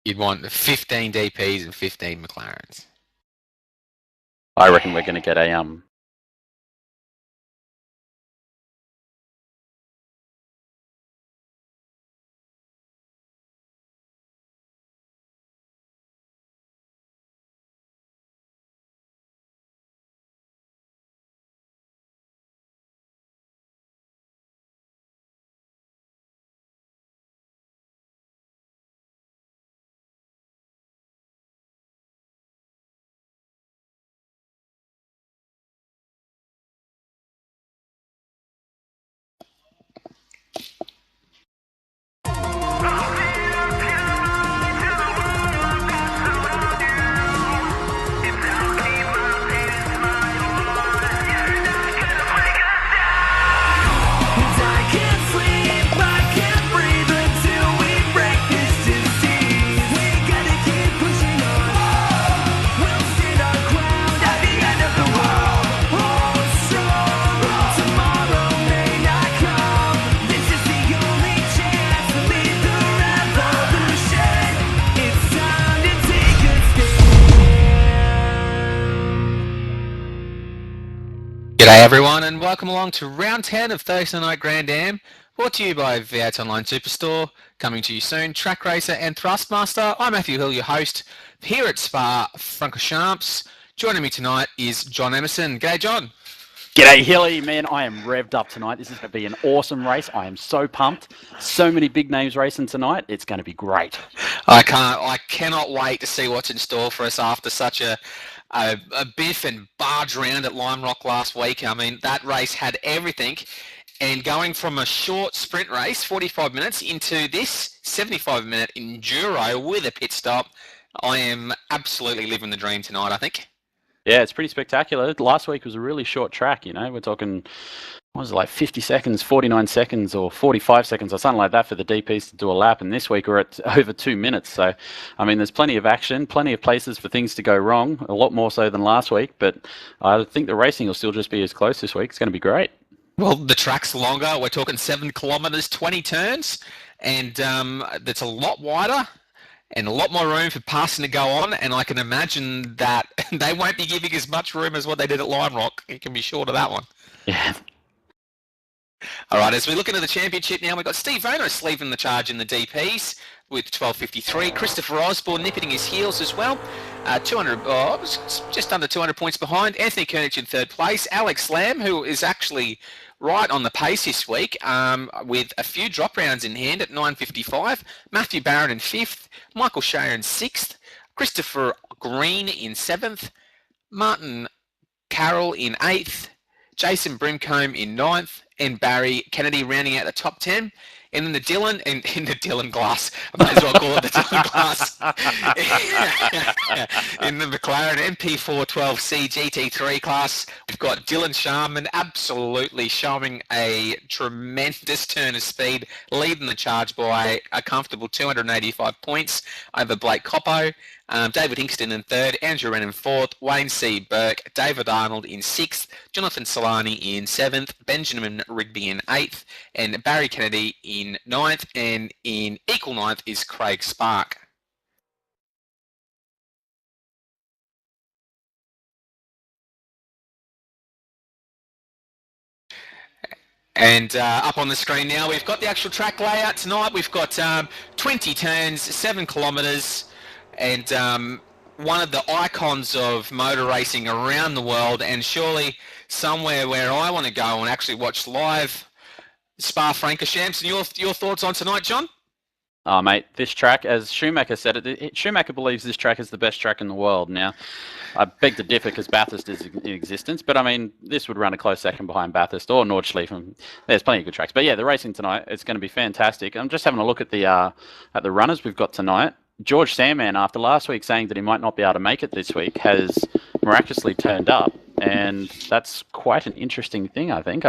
You'd want 15 DPs and 15 McLarens. I reckon we're going to get a G'day everyone and welcome along to round 10 of Thursday Night Grand Am, brought to you by V8 Online Superstore, coming to you soon, Track Racer and Thrustmaster. I'm Matthew Hill, your host here at Spa-Francorchamps. Joining me tonight is John Emerson. G'day John. G'day Hilly, man, I am revved up tonight. This is going to be an awesome race. I am so pumped. So many big names racing tonight. It's going to be great. I cannot wait to see what's in store for us after such a biff and barge round at Lime Rock last week. I mean, that race had everything, and going from a short sprint race, 45 minutes, into this 75-minute enduro with a pit stop, I am absolutely living the dream tonight, I think. Yeah, it's pretty spectacular. Last week was a really short track, you know. We're talking, what was it, like 50 seconds, 49 seconds, or 45 seconds, or something like that for the DPs to do a lap. And this week we're at over 2 minutes. So, I mean, there's plenty of action, plenty of places for things to go wrong, a lot more so than last week. But I think the racing will still just be as close this week. It's going to be great. Well, the track's longer. We're talking 7 kilometres, 20 turns, and that's a lot wider and a lot more room for passing to go on, and I can imagine that they won't be giving as much room as what they did at Lime Rock. You can be sure of that one. Yeah. All right, as we look into the championship now, we've got Steve Vonos leading the charge in the DPs with 12.53. Christopher Osborne nipping his heels as well. 200, just under 200 points behind. Anthony Koenig in third place. Alex Lamb, who is actually right on the pace this week, with a few drop rounds in hand at 9.55. Matthew Barrett in fifth. Michael Shea in sixth. Christopher Green in seventh. Martin Carroll in eighth. Jason Brimcombe in ninth, and Barry Kennedy rounding out the top 10. And then the Dylan, and in the Dylan Glass, I might as well call it the Dylan Glass, in the McLaren MP412C GT3 class, we've got Dylan Sharman absolutely showing a tremendous turn of speed, leading the charge by a comfortable 285 points over Blake Coppo. David Hingston in third, Andrew Wren in fourth, Wayne C. Burke, David Arnold in sixth, Jonathan Solani in seventh, Benjamin Rigby in eighth, and Barry Kennedy in ninth, and in equal ninth is Craig Spark. And up on the screen now, we've got the actual track layout tonight. We've got 20 turns, 7 kilometres, and one of the icons of motor racing around the world, and surely somewhere where I want to go and actually watch live Spa-Francorchamps. And your thoughts on tonight, John? Oh, mate, this track, as Schumacher said, Schumacher believes this track is the best track in the world. Now, I beg to differ because Bathurst is in existence, but I mean, this would run a close second behind Bathurst or Nordschleife. There's plenty of good tracks. But yeah, the racing tonight, it's going to be fantastic. I'm just having a look at the runners we've got tonight. George Sandman, after last week saying that he might not be able to make it this week, has miraculously turned up, and that's quite an interesting thing, I think.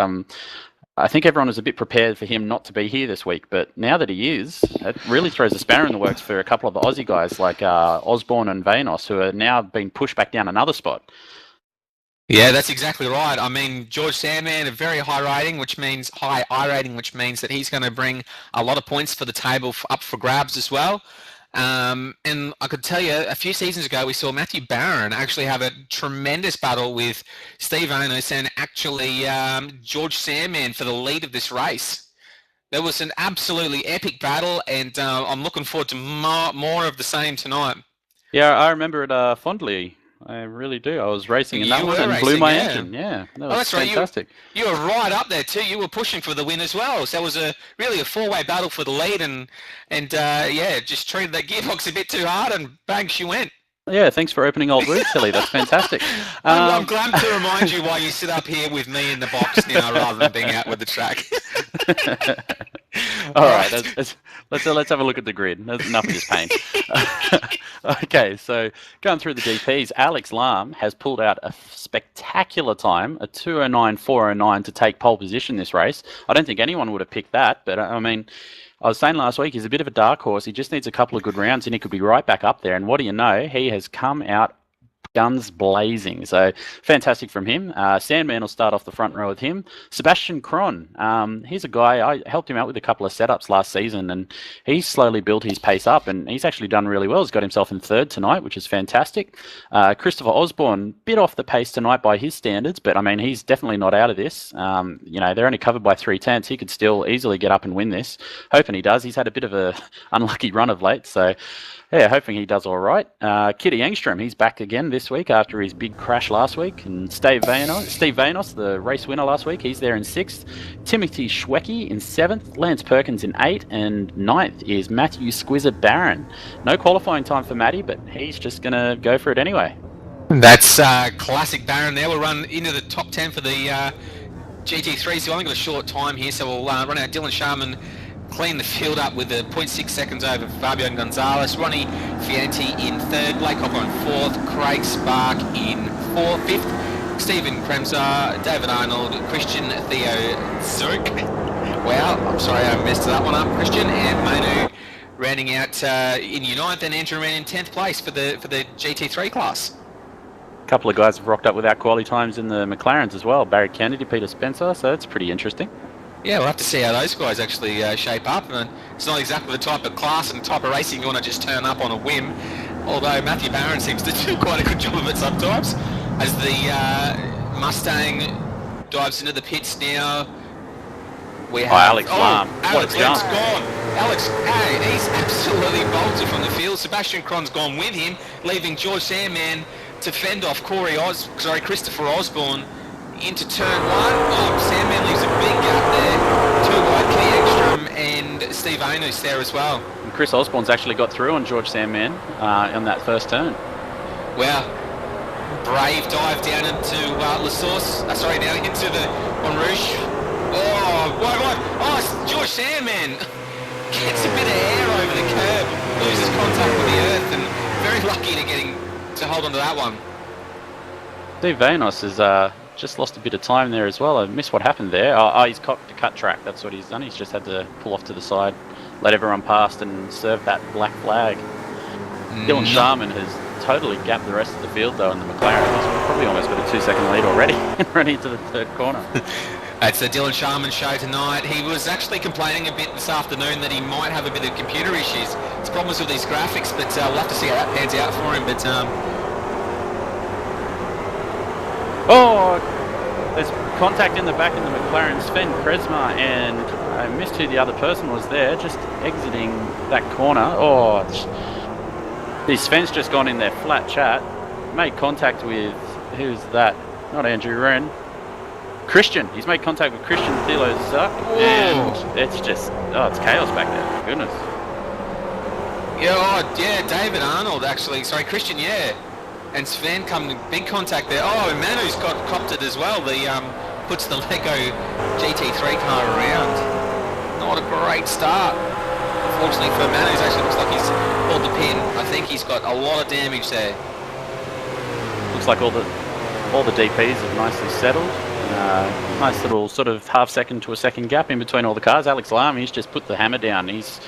I think everyone was a bit prepared for him not to be here this week, but now that he is, it really throws a spanner in the works for a couple of the Aussie guys like Osborne and Vanos, who are now being pushed back down another spot. Yeah, that's exactly right. I mean, George Sandman, a very high rating, which means high I rating, which means that he's going to bring a lot of points for the table up for grabs as well. And I could tell you, a few seasons ago, we saw Matthew Barron actually have a tremendous battle with Steve Onus and actually George Sandman for the lead of this race. There was an absolutely epic battle, and I'm looking forward to more of the same tonight. Yeah, I remember it fondly. I really do. I was racing in that one and blew my engine. Yeah, that was fantastic. You were right up there too. You were pushing for the win as well. So it was really a four-way battle for the lead, and yeah, just treated that gearbox a bit too hard, and bang, she went. Yeah, thanks for opening old wounds, Tilly. That's fantastic. I'm glad to remind you why you sit up here with me in the box now rather than being out with the track. All right, let's have a look at the grid. There's enough of this pain. Okay, so going through the DPs, Alex Lam has pulled out a spectacular time, a 2:09.409 to take pole position this race. I don't think anyone would have picked that, but I mean, I was saying last week, he's a bit of a dark horse. He just needs a couple of good rounds and he could be right back up there. And what do you know? He has come out guns blazing. So fantastic from him. Sandman will start off the front row with him. Sebastian Kron, he's a guy, I helped him out with a couple of setups last season and he's slowly built his pace up and he's actually done really well. He's got himself in third tonight, which is fantastic. Christopher Osborne, bit off the pace tonight by his standards, but I mean, he's definitely not out of this. You know, they're only covered by 3/10. He could still easily get up and win this. Hoping he does. He's had a bit of a unlucky run of late, so yeah, hoping he does all right. Kitty Engstrom, he's back again this week after his big crash last week. And Steve Vanos, the race winner last week, he's there in 6th. Timothy Schwecke in 7th. Lance Perkins in 8th. And 9th is Matthew Squizzer Barron. No qualifying time for Matty, but he's just going to go for it anyway. That's classic Barron there. We'll run into the top 10 for the GT3. So we've only got a short time here, so we'll run out Dylan Sharman. Clean the field up with a 0.6 seconds over Fabian Gonzalez. Ronnie Fianti in 3rd, Blake Hopper in 4th, Craig Spark in 5th, Stephen Kremser, David Arnold, Christian Theo Zurk. Wow, I'm sorry I messed that one up, Christian, and Manu rounding out in your 9th, and Andrew ran in 10th place for the GT3 class. A couple of guys have rocked up without quality times in the McLarens as well. Barry Kennedy, Peter Spencer, so that's pretty interesting. Yeah, we'll have to see how those guys actually shape up. And it's not exactly the type of class and type of racing you want to just turn up on a whim. Although Matthew Barron seems to do quite a good job of it sometimes. As the Mustang dives into the pits now, we have Alex Lam. Alex Lam's gone. Alex, hey, he's absolutely bolted from the field. Sebastian Kron's gone with him, leaving George Sandman to fend off Christopher Osborne into turn 1. Oh, Sandman leaves a big gap there. 2 wide, Kenny Ekstrom and Steve Onus there as well. And Chris Osborne's actually got through on George Sandman on that first turn. Wow. Brave dive down into La Source. Now into the Bon Rouge. Oh, wide. Oh, George Sandman gets a bit of air over the curb, loses contact with the earth, and very lucky to hold on to that one. Steve Vanos has just lost a bit of time there as well. I missed what happened there. Oh, he's cocked the cut track. That's what he's done. He's just had to pull off to the side, let everyone past and serve that black flag. Dylan Sharman has totally gapped the rest of the field though in the McLaren. He's probably almost got a 2-second lead already running into the 3rd corner. It's the Dylan Sharman show tonight. He was actually complaining a bit this afternoon that he might have a bit of computer issues. It's problems with these graphics, but we'll have to see how that pans out for him. But oh, there's contact in the back in the McLaren. Sven Kresma, and I missed who the other person was there, just exiting that corner. Oh, Sven's just gone in there flat chat. Made contact with, who's that? Not Andrew Wren. Christian. He's made contact with Christian Thilo Zuck, and it's just, it's chaos back there. Goodness. Yeah, David Arnold actually. Sorry, Christian, yeah. And Sven come in big contact there. Oh, and Manu's got copped it as well. The puts the Lego GT3 car around. Not a great start. Unfortunately for Manu, it actually looks like he's pulled the pin. I think he's got a lot of damage there. Looks like all the DPs have nicely settled. Nice little sort of half-second to a second gap in between all the cars. Alex Lam, he's just put the hammer down. He's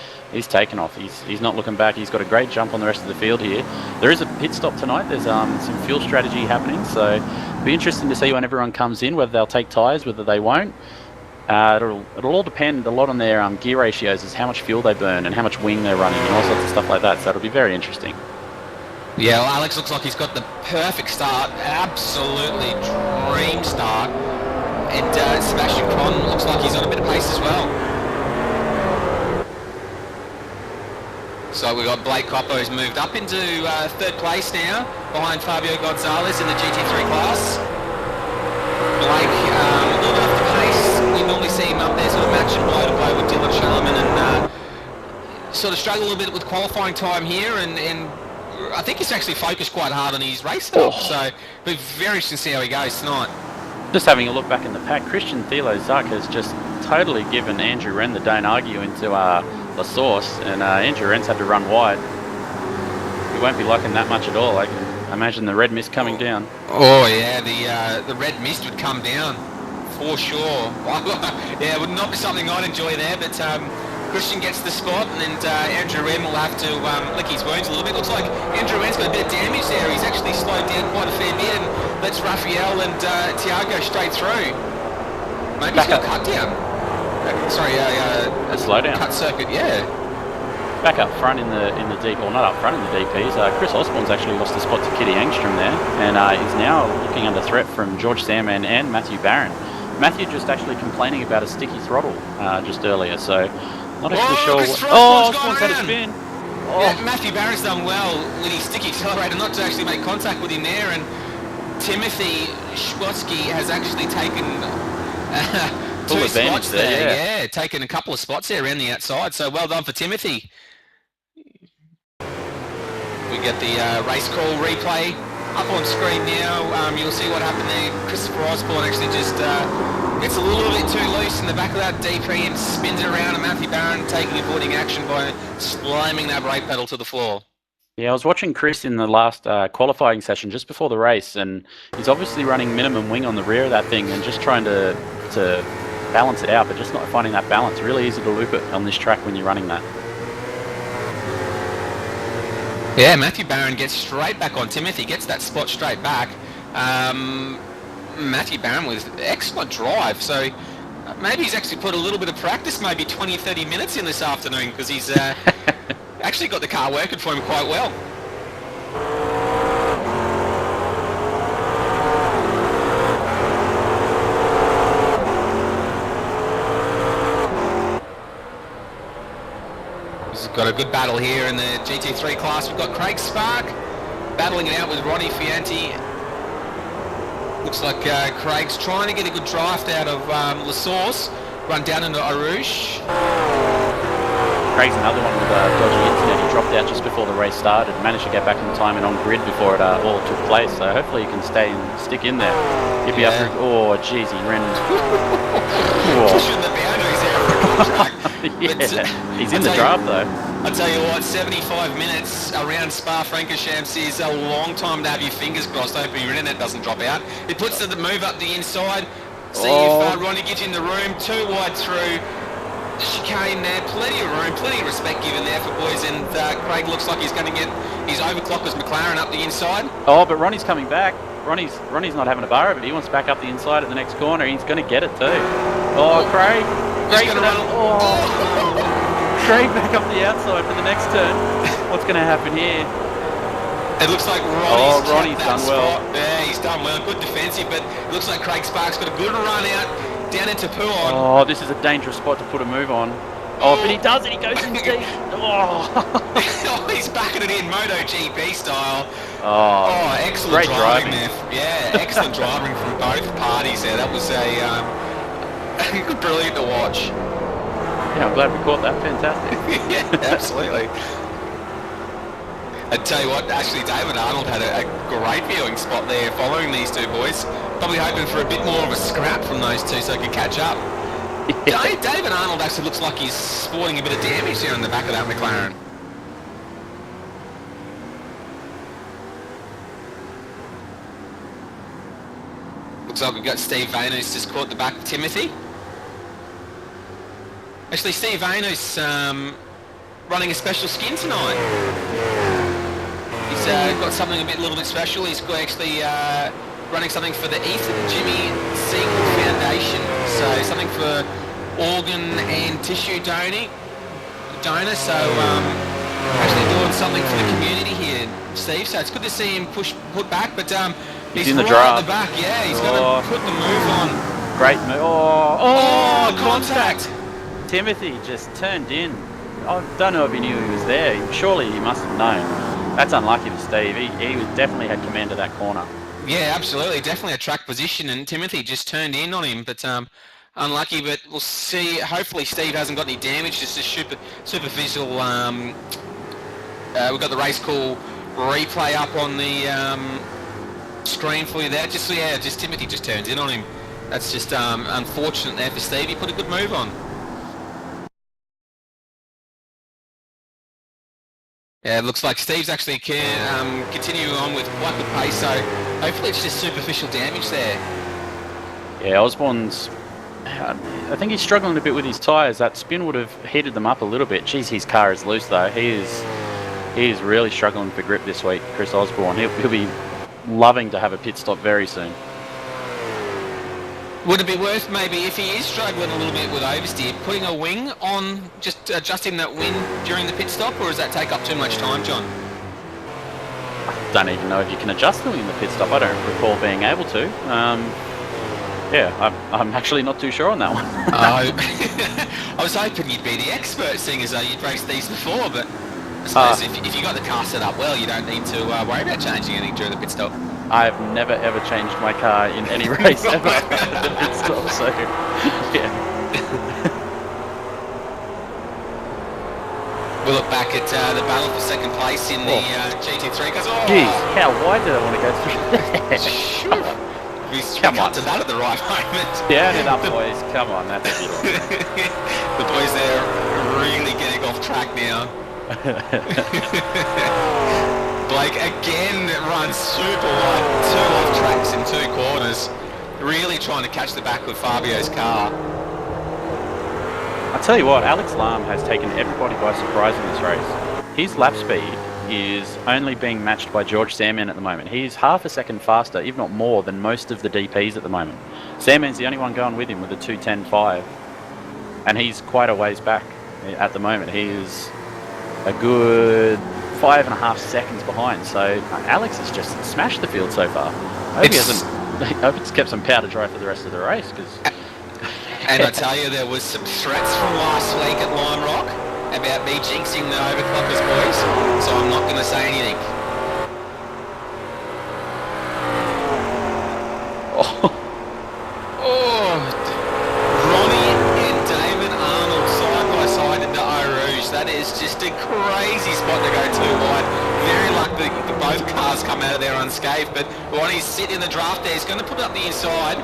taken off. He's not looking back. He's got a great jump on the rest of the field here. There is a pit stop tonight. There's some fuel strategy happening, so it'll be interesting to see when everyone comes in, whether they'll take tyres, whether they won't. It'll all depend a lot on their gear ratios, as how much fuel they burn and how much wing they're running and all sorts of stuff like that. So it'll be very interesting. Yeah, well, Alex looks like he's got the perfect start, absolutely dream start. And Sebastian Cron looks like he's on a bit of pace as well. So we've got Blake Coppo, who's moved up into third place now, behind Fabio Gonzalez in the GT3 class. Blake, a little bit off the pace. We normally see him up there sort of matching blow to blow with Dylan Sharman, and sort of struggle a little bit with qualifying time here, and I think he's actually focused quite hard on his race stuff, so it'll be very interesting to see how he goes tonight. Just having a look back in the pack, Christian Thilo Zuck has just totally given Andrew Wren the don't argue into La Source, and Andrew Wren's had to run wide. He won't be liking that much at all. I can imagine the red mist coming down. Oh yeah, the red mist would come down for sure. Yeah, it would not be something I'd enjoy there, but Christian gets the spot, and Andrew Wren will have to lick his wounds a little bit. Looks like Andrew Wren's got a bit of damage there. He's actually slowed down quite a fair bit, and lets Raphael and Tiago straight through. Maybe he's got a cut down. Sorry, a slowdown. Cut circuit, yeah. Back up front in the deep, or not up front in the DPs, Chris Osborne's actually lost a spot to Kitty Angstrom there, and is now looking under threat from George Sandman and Matthew Barron. Matthew just actually complaining about a sticky throttle just earlier, so not actually sure. Osborne's had a spin. Oh. Yeah, Matthew Barron's done well with his sticky accelerator not to actually make contact with him there, and Timothy Schwatsky has actually taken two spots there. Yeah, taken a couple of spots there around the outside, so well done for Timothy. We get the race call replay up on screen now. You'll see what happened there. Christopher Osborne actually just gets a little bit too loose in the back of that DP and spins it around, and Matthew Barron taking avoiding action by slamming that brake pedal to the floor. Yeah, I was watching Chris in the last qualifying session just before the race, and he's obviously running minimum wing on the rear of that thing and just trying to balance it out, but just not finding that balance. Really easy to loop it on this track when you're running that. Yeah, Matthew Barron gets straight back on Timothy, gets that spot straight back. Matthew Barron with excellent drive, so maybe he's actually put a little bit of practice, maybe 20-30 minutes in this afternoon, because he's actually got the car working for him quite well. He's got a good battle here in the GT3 class. We've got Craig Spark battling it out with Ronnie Fianti. Looks like Craig's trying to get a good draft out of La Source, run down into Arouche. Craig's another one with dodgy internet. He dropped out just before the race started, managed to get back in time and on grid before it all took place, so hopefully he can stick in there. He'd be up for, oh jeez, he ran. Pushing the boundaries there for the track. Yeah, he's in the draft though. I tell you what, 75 minutes around Spa-Francorchamps is a long time to have your fingers crossed, hoping your internet doesn't drop out. It puts the move up the inside. See if Ronnie gets in the room, too wide through. Chicane there, plenty of room, plenty of respect given there for boys, and Craig looks like he's going to get his overclockers McLaren up the inside. Oh, but Ronnie's coming back. Ronnie's not having a bar of it. He wants back up the inside at the next corner. He's going to get it too. Oh, Craig's going to run. Craig back up the outside for the next turn. What's going to happen here? It looks like Ronnie's done well. Yeah, he's done well. Good defensive, but it looks like Craig Sparks got a good run out down into Pouon. Oh, this is a dangerous spot to put a move on. Oh, but he does it. He goes in deep. Oh, he's backing it in MotoGP style. Oh, excellent driving there. Yeah, excellent driving from both parties there. That was a brilliant to watch. Yeah, I'm glad we caught that. Fantastic. Yeah, absolutely. I tell you what, actually David Arnold had a great viewing spot there following these two boys. Probably hoping for a bit more of a scrap from those two so he could catch up. Yeah. David Arnold actually looks like he's sporting a bit of damage there in the back of that McLaren. Looks like we've got Steve Vane who's just caught the back of Timothy. Actually, Steve Vane who's running a special skin tonight. He's got something a little bit special. He's actually running something for the Ethan Jimmy Siegel Foundation. so something for organ and tissue donor. So actually doing something for the community here, Steve. So it's good to see him put back, but he's in the right draft. at the back. Yeah, he's going to put the move on. Great move. Oh, contact. Timothy just turned in. I don't know if he knew he was there. Surely he must have known. That's unlucky for Steve. He definitely had command of that corner. Yeah, absolutely. Definitely a track position, and Timothy just turned in on him, but unlucky. But we'll see. Hopefully Steve hasn't got any damage, just a superficial. We've got the race call replay up on the screen for you there. Just Timothy just turns in on him. That's just unfortunate there for Steve. He put a good move on. Yeah, it looks like Steve's actually continuing on with quite good pace, so hopefully it's just superficial damage there. Yeah, Osborne's... I think he's struggling a bit with his tyres. That spin would have heated them up a little bit. Geez, his car is loose though. He is really struggling for grip this week, Chris Osborne. He'll be loving to have a pit stop very soon. Would it be worth maybe, if he is struggling a little bit with oversteer, putting a wing on, just adjusting that wing during the pit stop, or does that take up too much time, John? I don't even know if you can adjust the wing in the pit stop. I don't recall being able to. Yeah, I'm actually not too sure on that one. I was hoping you'd be the expert, seeing as though you'd raced these before, but I suppose if you got the car set up well, you don't need to worry about changing anything during the pit stop. I've never ever changed my car in any race ever at the pit stop, so yeah. We'll look back at the battle for second place in the GT3 cars. Geez, how wide did I want to go through that? Sure. Come on to that at the right moment. Down and up, boys. Come on, that's it. The boys there are really getting off track now. Blake again runs super wide, 2 off tracks in 2 corners, really trying to catch the back of Fabio's car. I'll tell you what, Alex Lamb has taken everybody by surprise in this race. His lap speed is only being matched by George Sandman at the moment. He's half a second faster, if not more, than most of the DPs at the moment. Sandman's the only one going with him with a 2:10.5, and he's quite a ways back at the moment. He is a good 5.5 seconds behind, so Alex has just smashed the field so far. I hope it's kept some powder dry for the rest of the race. And I tell you, there was some threats from last week at Lime Rock about me jinxing the Overclockers boys, so I'm not going to say anything. Ronnie and Damon Arnold side by side into Eau Rouge. That is just a crazy spot to go too wide. Very lucky that both cars come out of there unscathed, but Ronnie's sitting in the draft there. He's going to put it up the inside.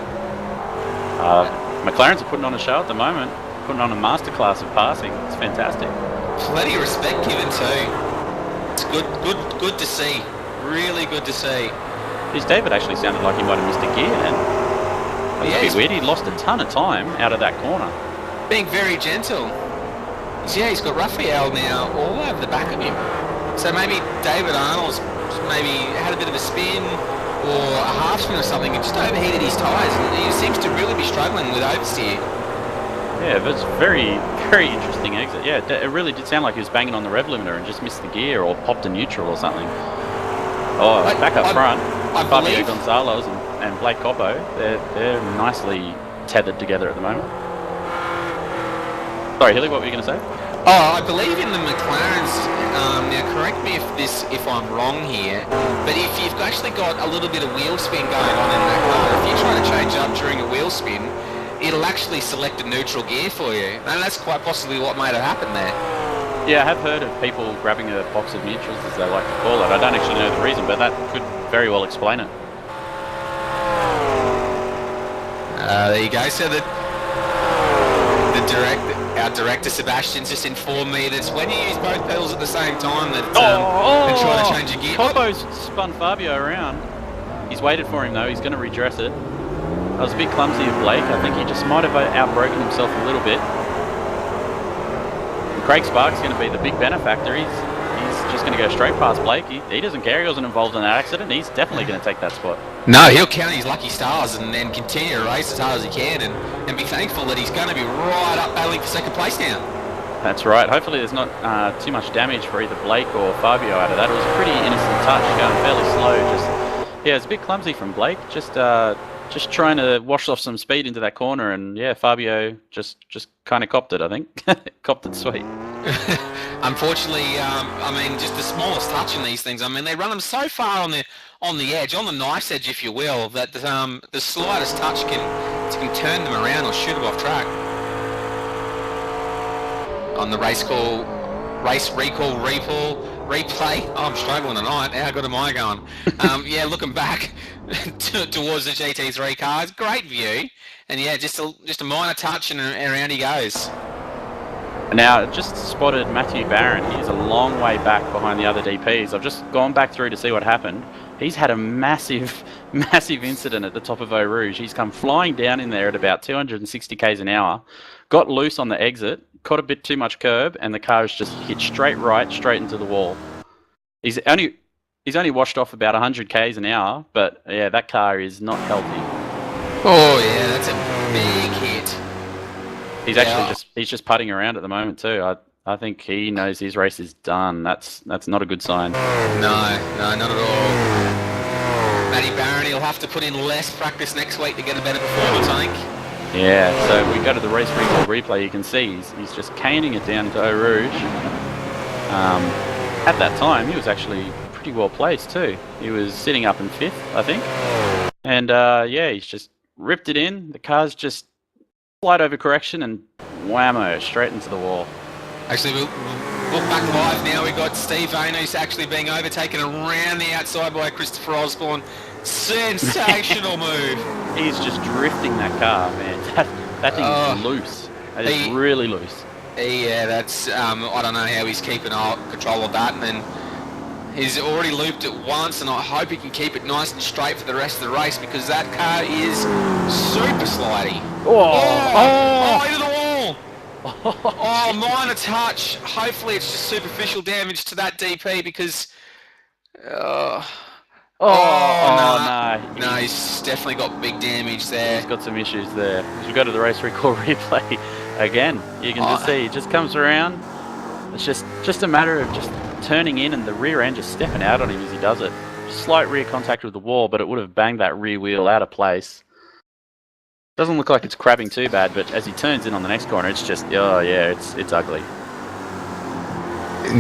McLaren's are putting on a show at the moment, putting on a masterclass of passing. It's fantastic. Plenty of respect given too. It's good to see. Really good to see. His David actually sounded like he might have missed a gear then. That's a bit weird. He lost a ton of time out of that corner. Being very gentle. Yeah, he's got Raphael now all over the back of him. So maybe David Arnold's maybe had a bit of a spin or a half spin or something and just overheated his tyres. He seems to really be struggling with oversteer. Yeah, but it's very, very interesting exit. Yeah, it really did sound like he was banging on the rev limiter and just missed the gear or popped a neutral or something. Oh, back up front, Fabio Gonzalez and Blake Coppo, they're nicely tethered together at the moment. Sorry, Hilly, what were you going to say? Oh, I believe in the McLarens. Now, correct me if I'm wrong here, but if you've actually got a little bit of wheel spin going on in that car, if you try to change up during a wheel spin, it'll actually select a neutral gear for you, and that's quite possibly what might have happened there. Yeah, I have heard of people grabbing a box of neutrals, as they like to call it. I don't actually know the reason, but that could very well explain it. There you go. So our director Sebastian's just informed me that when you use both pedals at the same time, that and try to change your gear. Coppo's spun Fabio around. He's waited for him though. He's going to redress it. That was a bit clumsy of Blake. I think he just might have outbroken himself a little bit. And Craig Spark's going to be the big benefactor. He's just going to go straight past Blake. He doesn't care. He wasn't involved in that accident. He's definitely going to take that spot. No, he'll count his lucky stars and then continue to race as hard as he can and be thankful that he's going to be right up battling for second place now. That's right. Hopefully there's not too much damage for either Blake or Fabio out of that. It was a pretty innocent touch, going fairly slow. Yeah, it's a bit clumsy from Blake. Just trying to wash off some speed into that corner, and yeah, Fabio just kind of copped it, I think. Copped it sweet. Unfortunately, I mean, just the smallest touch in these things. I mean, they run them so far on the edge, on the knife's edge, if you will, that the slightest touch can turn them around or shoot them off track. On the race recall, replay. Oh, I'm struggling tonight. How good am I going? Yeah, looking back towards the GT3 cars, great view, and yeah, just a minor touch and around he goes. Now, just spotted Matthew Barron. He's a long way back behind the other DPs. I've just gone back through to see what happened. He's had a massive incident at the top of Eau Rouge. He's come flying down in there at about 260 k's an hour, got loose on the exit, caught a bit too much curb, and the car has just hit straight right, straight into the wall. He's only washed off about 100 k's an hour, but yeah, that car is not healthy. Oh yeah, that's a big hit. He's actually just putting around at the moment too. I think he knows his race is done. That's not a good sign. No, not at all. Matty Barron, he'll have to put in less practice next week to get a better performance, I think. Yeah, so we go to the race recall replay. You can see he's just caning it down into Eau Rouge. At that time, he was actually pretty well placed too. He was sitting up in 5th, I think. And yeah, he's just ripped it in. The car's just slight overcorrection and whammo, straight into the wall. Actually, we'll look back live now. We've got Steve Vane, who's actually being overtaken around the outside by Christopher Osborne. Sensational move. He's just drifting that car, man. That thing is loose. That is really loose. Yeah, that's I don't know how he's keeping control of that, and then he's already looped it once, and I hope he can keep it nice and straight for the rest of the race, because that car is super slidey. Oh, into the wall. Oh, minor touch. Hopefully it's just superficial damage to that DP, because no, he's definitely got big damage there. He's got some issues there. As we go to the race recall replay again, you can just see he just comes around. It's just a matter of just turning in and the rear end just stepping out on him as he does it. Slight rear contact with the wall, but it would have banged that rear wheel out of place. Doesn't look like it's crabbing too bad, but as he turns in on the next corner, it's just, oh yeah, it's ugly.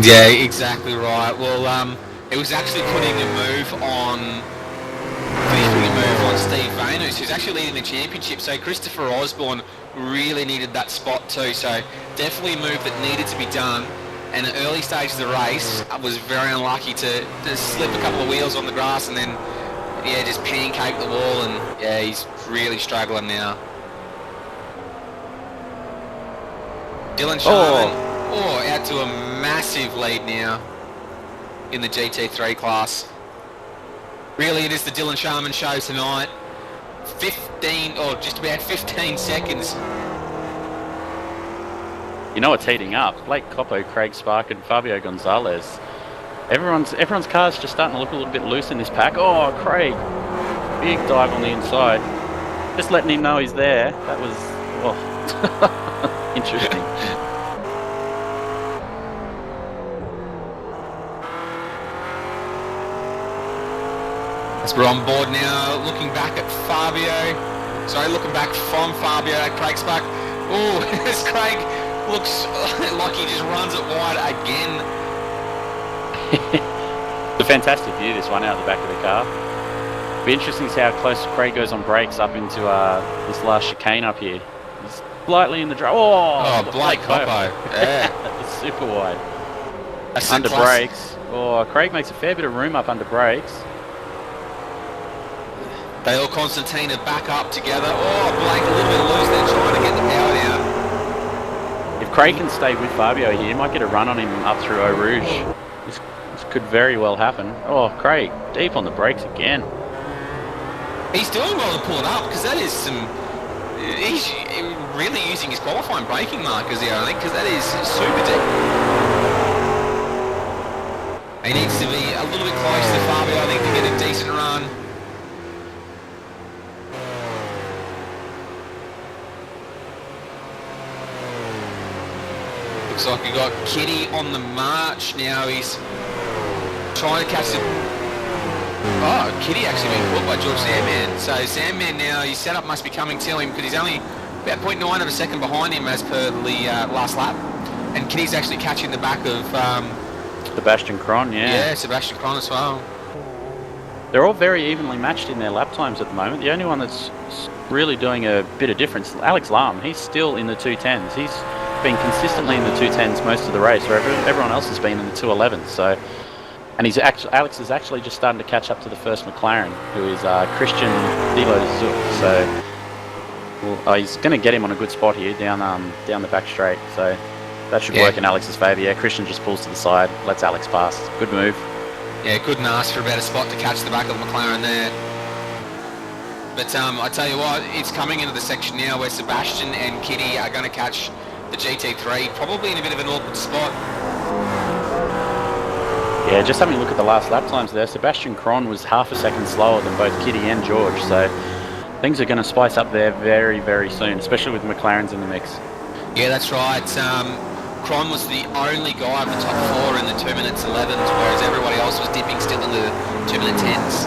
Yeah, exactly right. Well, it was actually putting a move on Steve Vane, who's actually leading the championship. So Christopher Osborne really needed that spot too. So definitely a move that needed to be done. And at early stages of the race, I was very unlucky to slip a couple of wheels on the grass and then, yeah, just pancake the wall, and yeah, he's really struggling now. Dylan Sharman, out to a massive lead now in the GT3 class. Really, it is the Dylan Sharman show tonight. 15, or just about 15 seconds. You know what's heating up? Blake Coppo, Craig Spark and Fabio Gonzalez. Everyone's car's just starting to look a little bit loose in this pack. Oh, Craig. Big dive on the inside. Just letting him know he's there. That was, interesting. As we're on board now, looking back at looking back from Fabio at Craig Spark. Oh, as Craig looks like he just runs it wide again. It's a fantastic view, this one, out the back of the car. Be interesting to see how close Craig goes on brakes up into this last chicane up here. He's slightly in the drive. Blake Coppo. Yeah. It's super wide. Under brakes. Oh, Craig makes a fair bit of room up under brakes. Dale Constantine are back up together. Oh, Blake a little bit loose there, trying to get the power down. If Craig can stay with Fabio here, he might get a run on him up through Eau Rouge. This could very well happen. Oh, Craig, deep on the brakes again. He's doing well to pull it up, because that is he's really using his qualifying braking markers there, I think, because that is super deep. He needs to be a little bit close to Fabio, I think, to get a decent run. Looks like we got Kitty on the march now. He's trying to catch the... Oh, Kitty actually being caught by George Sandman. So Sandman now, his setup must be coming to him because he's only about 0.9 of a second behind him as per the last lap. And Kitty's actually catching the back of... Sebastian Cron, yeah. Yeah, Sebastian Cron as well. They're all very evenly matched in their lap times at the moment. The only one that's really doing a bit of difference, Alex Lam, he's still in the 210s. He's been consistently in the 210s most of the race, where everyone else has been in the 211s. So, and Alex is actually just starting to catch up to the first McLaren, who is Christian Dilo-Zuk. So he's going to get him on a good spot here down the back straight. So that should work in Alex's favour. Yeah, Christian just pulls to the side, lets Alex pass. Good move. Yeah, couldn't ask for a better spot to catch the back of the McLaren there. But I tell you what, it's coming into the section now where Sebastian and Kitty are going to catch the GT3, probably in a bit of an awkward spot. Yeah, just having a look at the last lap times there, Sebastian Cron was half a second slower than both Kitty and George, so things are going to spice up there very, very soon, especially with McLarens in the mix. Yeah, that's right. Cron was the only guy of the top 4 in the 2 minutes 11s, whereas everybody else was dipping still in the 2 minute 10s.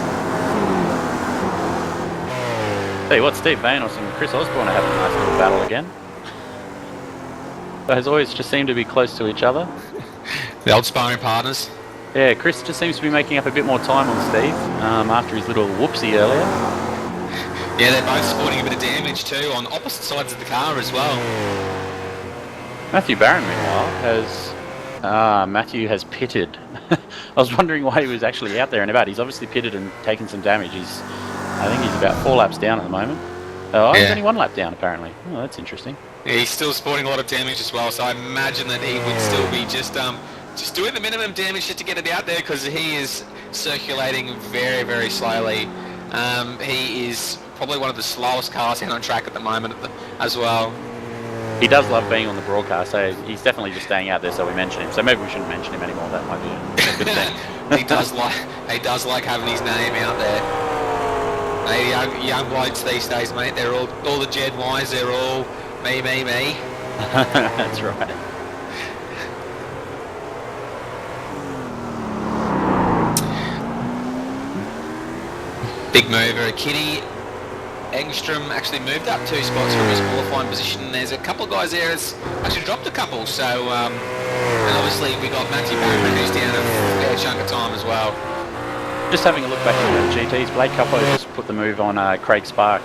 Tell you what, Steve Vanos and Chris Osborne are having a nice little battle again. Those always just seem to be close to each other. The old sparring partners. Yeah, Chris just seems to be making up a bit more time on Steve after his little whoopsie earlier. Yeah, they're both sporting a bit of damage too on opposite sides of the car as well. Matthew Barron, meanwhile, Matthew has pitted. I was wondering why he was actually out there and about. He's obviously pitted and taken some damage. I think he's about 4 laps down at the moment. He's only 1 lap down apparently. Oh, that's interesting. Yeah, he's still sporting a lot of damage as well, so I imagine that he would still be just doing the minimum damage just to get it out there because he is circulating very, very slowly. He is probably one of the slowest cars in on track at the moment as well. He does love being on the broadcast, so he's definitely just staying out there so we mention him. So maybe we shouldn't mention him anymore, that might be a good thing. He does like having his name out there. Hey, young blokes these days, mate, they're all the Jed Wise, they're all me. That's right. Big mover, Kitty Engstrom actually moved up 2 spots from his qualifying position. There's a couple of guys there that's actually dropped a couple, so and obviously we got Matthew Barron who's down a fair chunk of time as well. Just having a look back at the GTs, Blake Cuppo just put the move on Craig Spark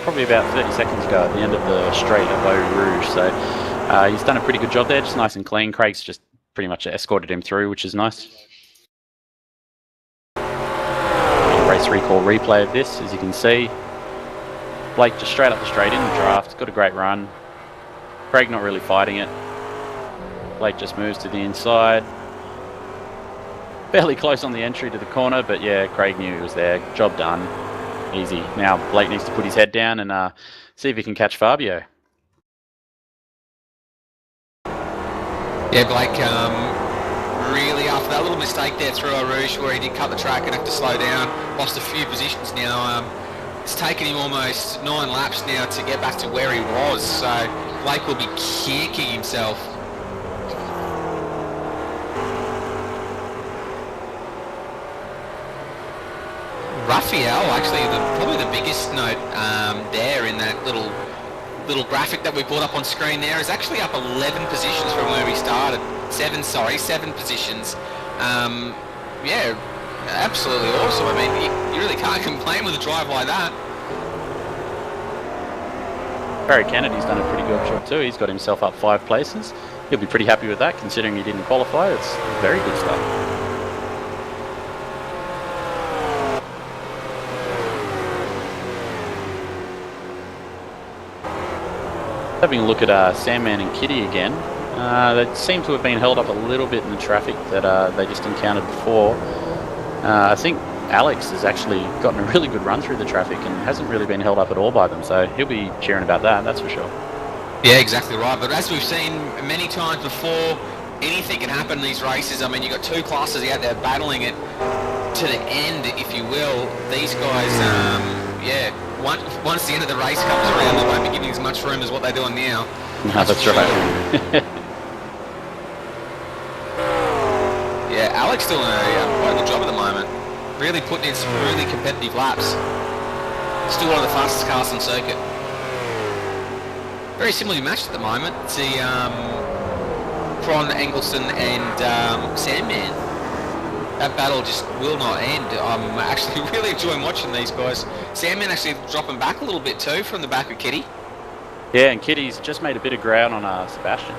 probably about 30 seconds ago at the end of the straight of Eau Rouge, so he's done a pretty good job there, just nice and clean. Craig's just pretty much escorted him through, which is nice. Race recall replay of this, as you can see. Blake just straight up the straight in the draft, got a great run. Craig not really fighting it. Blake just moves to the inside. Fairly close on the entry to the corner, but yeah, Craig knew he was there. Job done. Easy. Now Blake needs to put his head down and see if he can catch Fabio. Yeah, Blake really after that little mistake there through Eau Rouge where he did cut the track and have to slow down, lost a few positions now. It's taken him almost 9 laps now to get back to where he was, so Blake will be kicking himself. Raphael, actually, probably the biggest note there in that little graphic that we brought up on screen there is actually up 11 positions from where we started. 7 positions. Yeah, absolutely awesome. I mean, you really can't complain with a drive like that. Barry Kennedy's done a pretty good job too. He's got himself up 5 places. He'll be pretty happy with that, considering he didn't qualify. It's very good stuff. Having a look at Sandman and Kitty again. They seem to have been held up a little bit in the traffic that they just encountered before. I think Alex has actually gotten a really good run through the traffic and hasn't really been held up at all by them, so he'll be cheering about that, that's for sure. Yeah, exactly right. But as we've seen many times before, anything can happen in these races. I mean, you've got two classes out there battling it to the end, if you will. These guys, once the end of the race comes around, they won't be giving as much room as what they're doing now. No, that's right. Yeah, Alex doing quite a good job at the moment. Really putting in some really competitive laps. Still one of the fastest cars on circuit. Very similarly matched at the moment. See, Cron, Engelston and Sandman. That battle just will not end. I'm actually really enjoying watching these guys. Sandman actually dropping back a little bit too from the back of Kitty. Yeah, and Kitty's just made a bit of ground on Sebastian.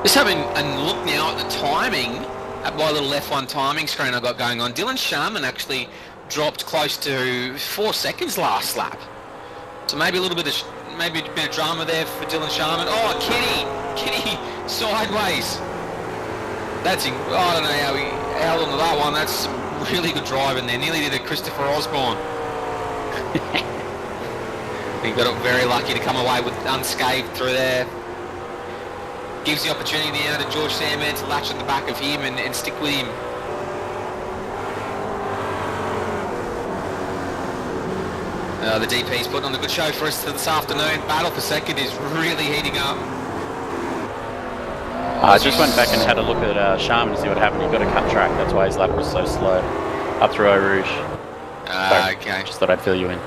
Just having a look now at the timing, at my little F1 timing screen I've got going on. Dylan Sharman actually dropped close to 4 seconds last lap. So maybe a little bit of drama there for Dylan Sharman. Oh, Kitty sideways. I don't know how he held on to that one. That's some really good driving there. Nearly did a Christopher Osborne. He got very lucky to come away with unscathed through there. Gives the opportunity now to George Sandman to latch on the back of him and stick with him. The DP's putting on a good show for us this afternoon. Battle for second is really heating up. I just went back and had a look at Sharman to see what happened. He got a cut track, that's why his lap was so slow. Up through Eau Rouge. Okay. Just thought I'd fill you in.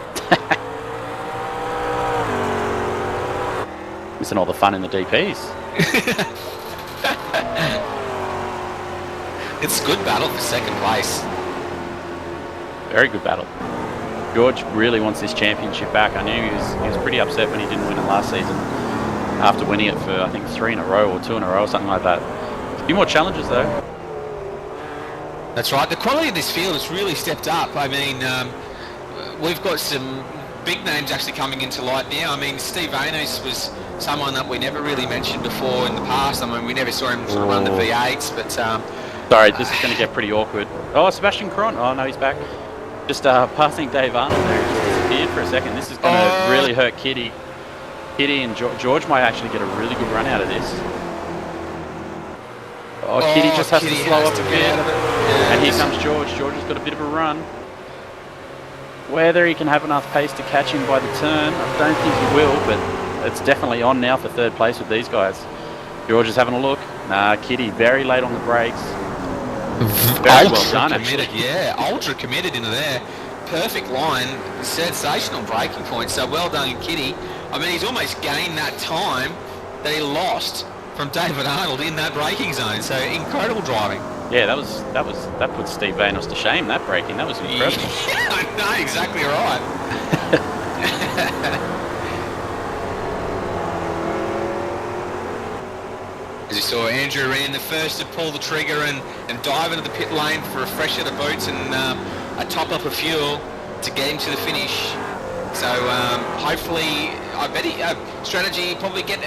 Missing all the fun in the DPs. It's a good battle for second place. Very good battle. George really wants this championship back. I knew he was pretty upset when he didn't win it last season. After winning it for, I think, 3 in a row or 2 in a row or something like that. A few more challenges though. That's right. The quality of this field has really stepped up. I mean, we've got some big names actually coming into light now. I mean, Steve Vanos was someone that we never really mentioned before in the past. I mean, we never saw him run the V8s, but... Sorry, this is going to get pretty awkward. Oh, Sebastian Cron. Oh, no, he's back. Just passing Dave Arnold there. He just disappeared for a second. This is going to really hurt Kitty. Kitty and George might actually get a really good run out of this. Oh, Kitty just has to slow up a bit. Yeah, and here comes George. George has got a bit of a run. Whether he can have enough pace to catch him by the turn, I don't think he will, but it's definitely on now for third place with these guys. George is having a look. Nah, Kitty very late on the brakes. Very well done, actually. Yeah, ultra committed into there. Perfect line, sensational braking point. So well done, Kitty. I mean, he's almost gained that time that he lost from David Arnold in that braking zone. So incredible driving. Yeah, that put Steve Vanos to shame. That braking, that was incredible. Yeah, I know, exactly right. As you saw, Andrew ran the first to pull the trigger and dive into the pit lane for a fresh set of boots and a top up of fuel to get him to the finish. So hopefully, I bet strategy probably get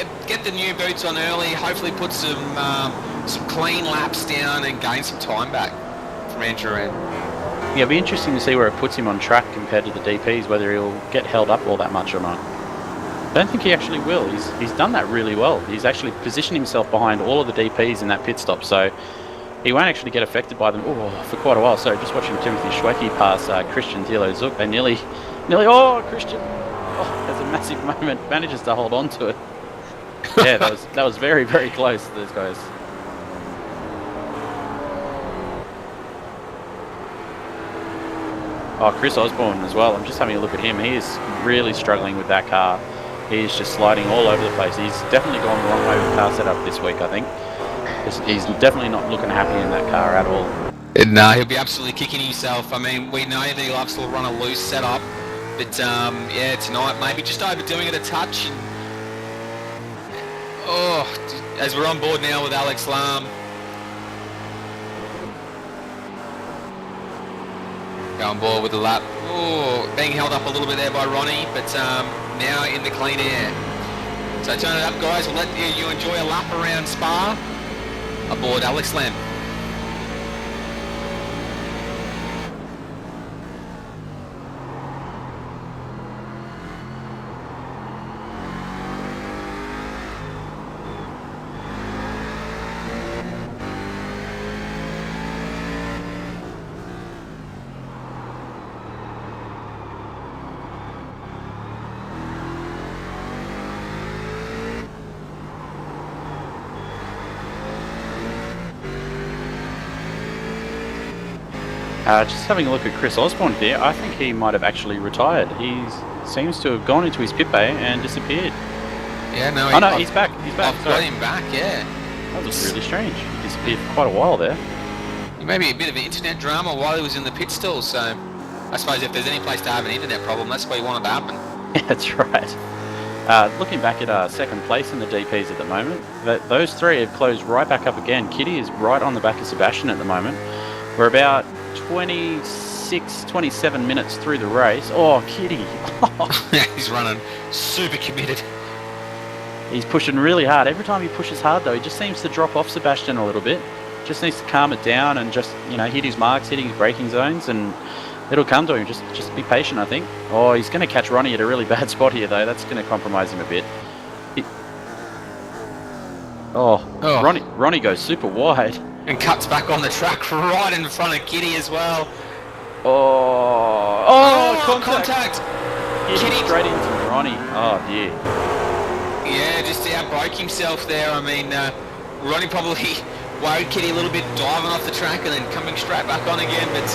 the new boots on early. Hopefully, put some clean laps down and gain some time back from Andrew Rand. Yeah, it'll be interesting to see where it puts him on track compared to the DPs, whether he'll get held up all that much or not. I don't think he actually will. He's done that really well. He's actually positioned himself behind all of the DPs in that pit stop, so he won't actually get affected by them for quite a while. So just watching Timothy Schwecke pass Christian Thilo Zook, they nearly, oh, Christian, there's a massive moment, manages to hold on to it. Yeah, that was very, very close to those guys. Oh, Chris Osborne as well. I'm just having a look at him. He is really struggling with that car. He's just sliding all over the place. He's definitely gone the wrong way with car setup this week, I think. He's definitely not looking happy in that car at all. No, he'll be absolutely kicking himself. I mean, we know that he loves to run a loose setup, but yeah, tonight maybe just overdoing it a touch. And, as we're on board now with Alex Lam. Go on board with the lap. Being held up a little bit there by Ronnie, but now in the clean air. So turn it up, guys. We'll let you enjoy a lap around Spa. Aboard Alex Lam. Just having a look at Chris Osborne here, I think he might have actually retired. He seems to have gone into his pit bay and disappeared. Yeah, no. Oh no, he's back. He's back. I've got him back. Yeah. That was really strange. He disappeared for quite a while there. Maybe a bit of an internet drama while he was in the pit stall. So I suppose if there's any place to have an internet problem, that's where you want it to happen. Yeah, that's right. Looking back at second place in the DPs at the moment, those three have closed right back up again. Kitty is right on the back of Sebastian at the moment. We're about 26, 27 minutes through the race. Oh, Kitty. He's running super committed. He's pushing really hard. Every time he pushes hard, though, he just seems to drop off Sebastian a little bit. Just needs to calm it down and just, hit his marks, hitting his braking zones, and it'll come to him. Just be patient, I think. Oh, he's going to catch Ronnie at a really bad spot here, though. That's going to compromise him a bit. Ronnie goes super wide. And cuts back on the track right in front of Kitty as well. Contact! Kitty straight into Ronnie. Oh, dear. Yeah, just outbroke himself there. I mean, Ronnie probably worried Kitty a little bit, diving off the track and then coming straight back on again. But,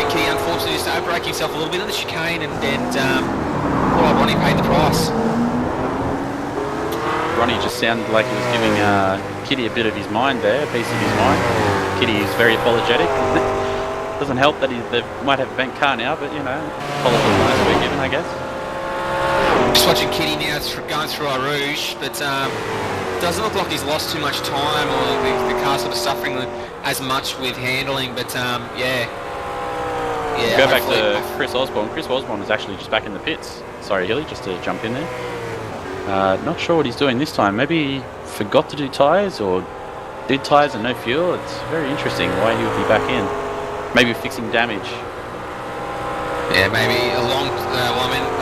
Kitty unfortunately just outbroke himself a little bit on the chicane and Ronnie paid the price. Ronnie just sounded like he was giving Kitty a bit of his mind there, a piece of his mind. Kitty is very apologetic. Doesn't help that they might have a bent car now, but apologies nice to be given, I guess. Just watching Kitty now going through Eau Rouge, but doesn't look like he's lost too much time, or the car's sort of suffering as much with handling. But Go back to Chris Osborne. Chris Osborne is actually just back in the pits. Sorry, Hilly, just to jump in there. Not sure what he's doing this time. Maybe he forgot to do tyres, or did tyres and no fuel. It's very interesting why he would be back in. Maybe fixing damage. Yeah, maybe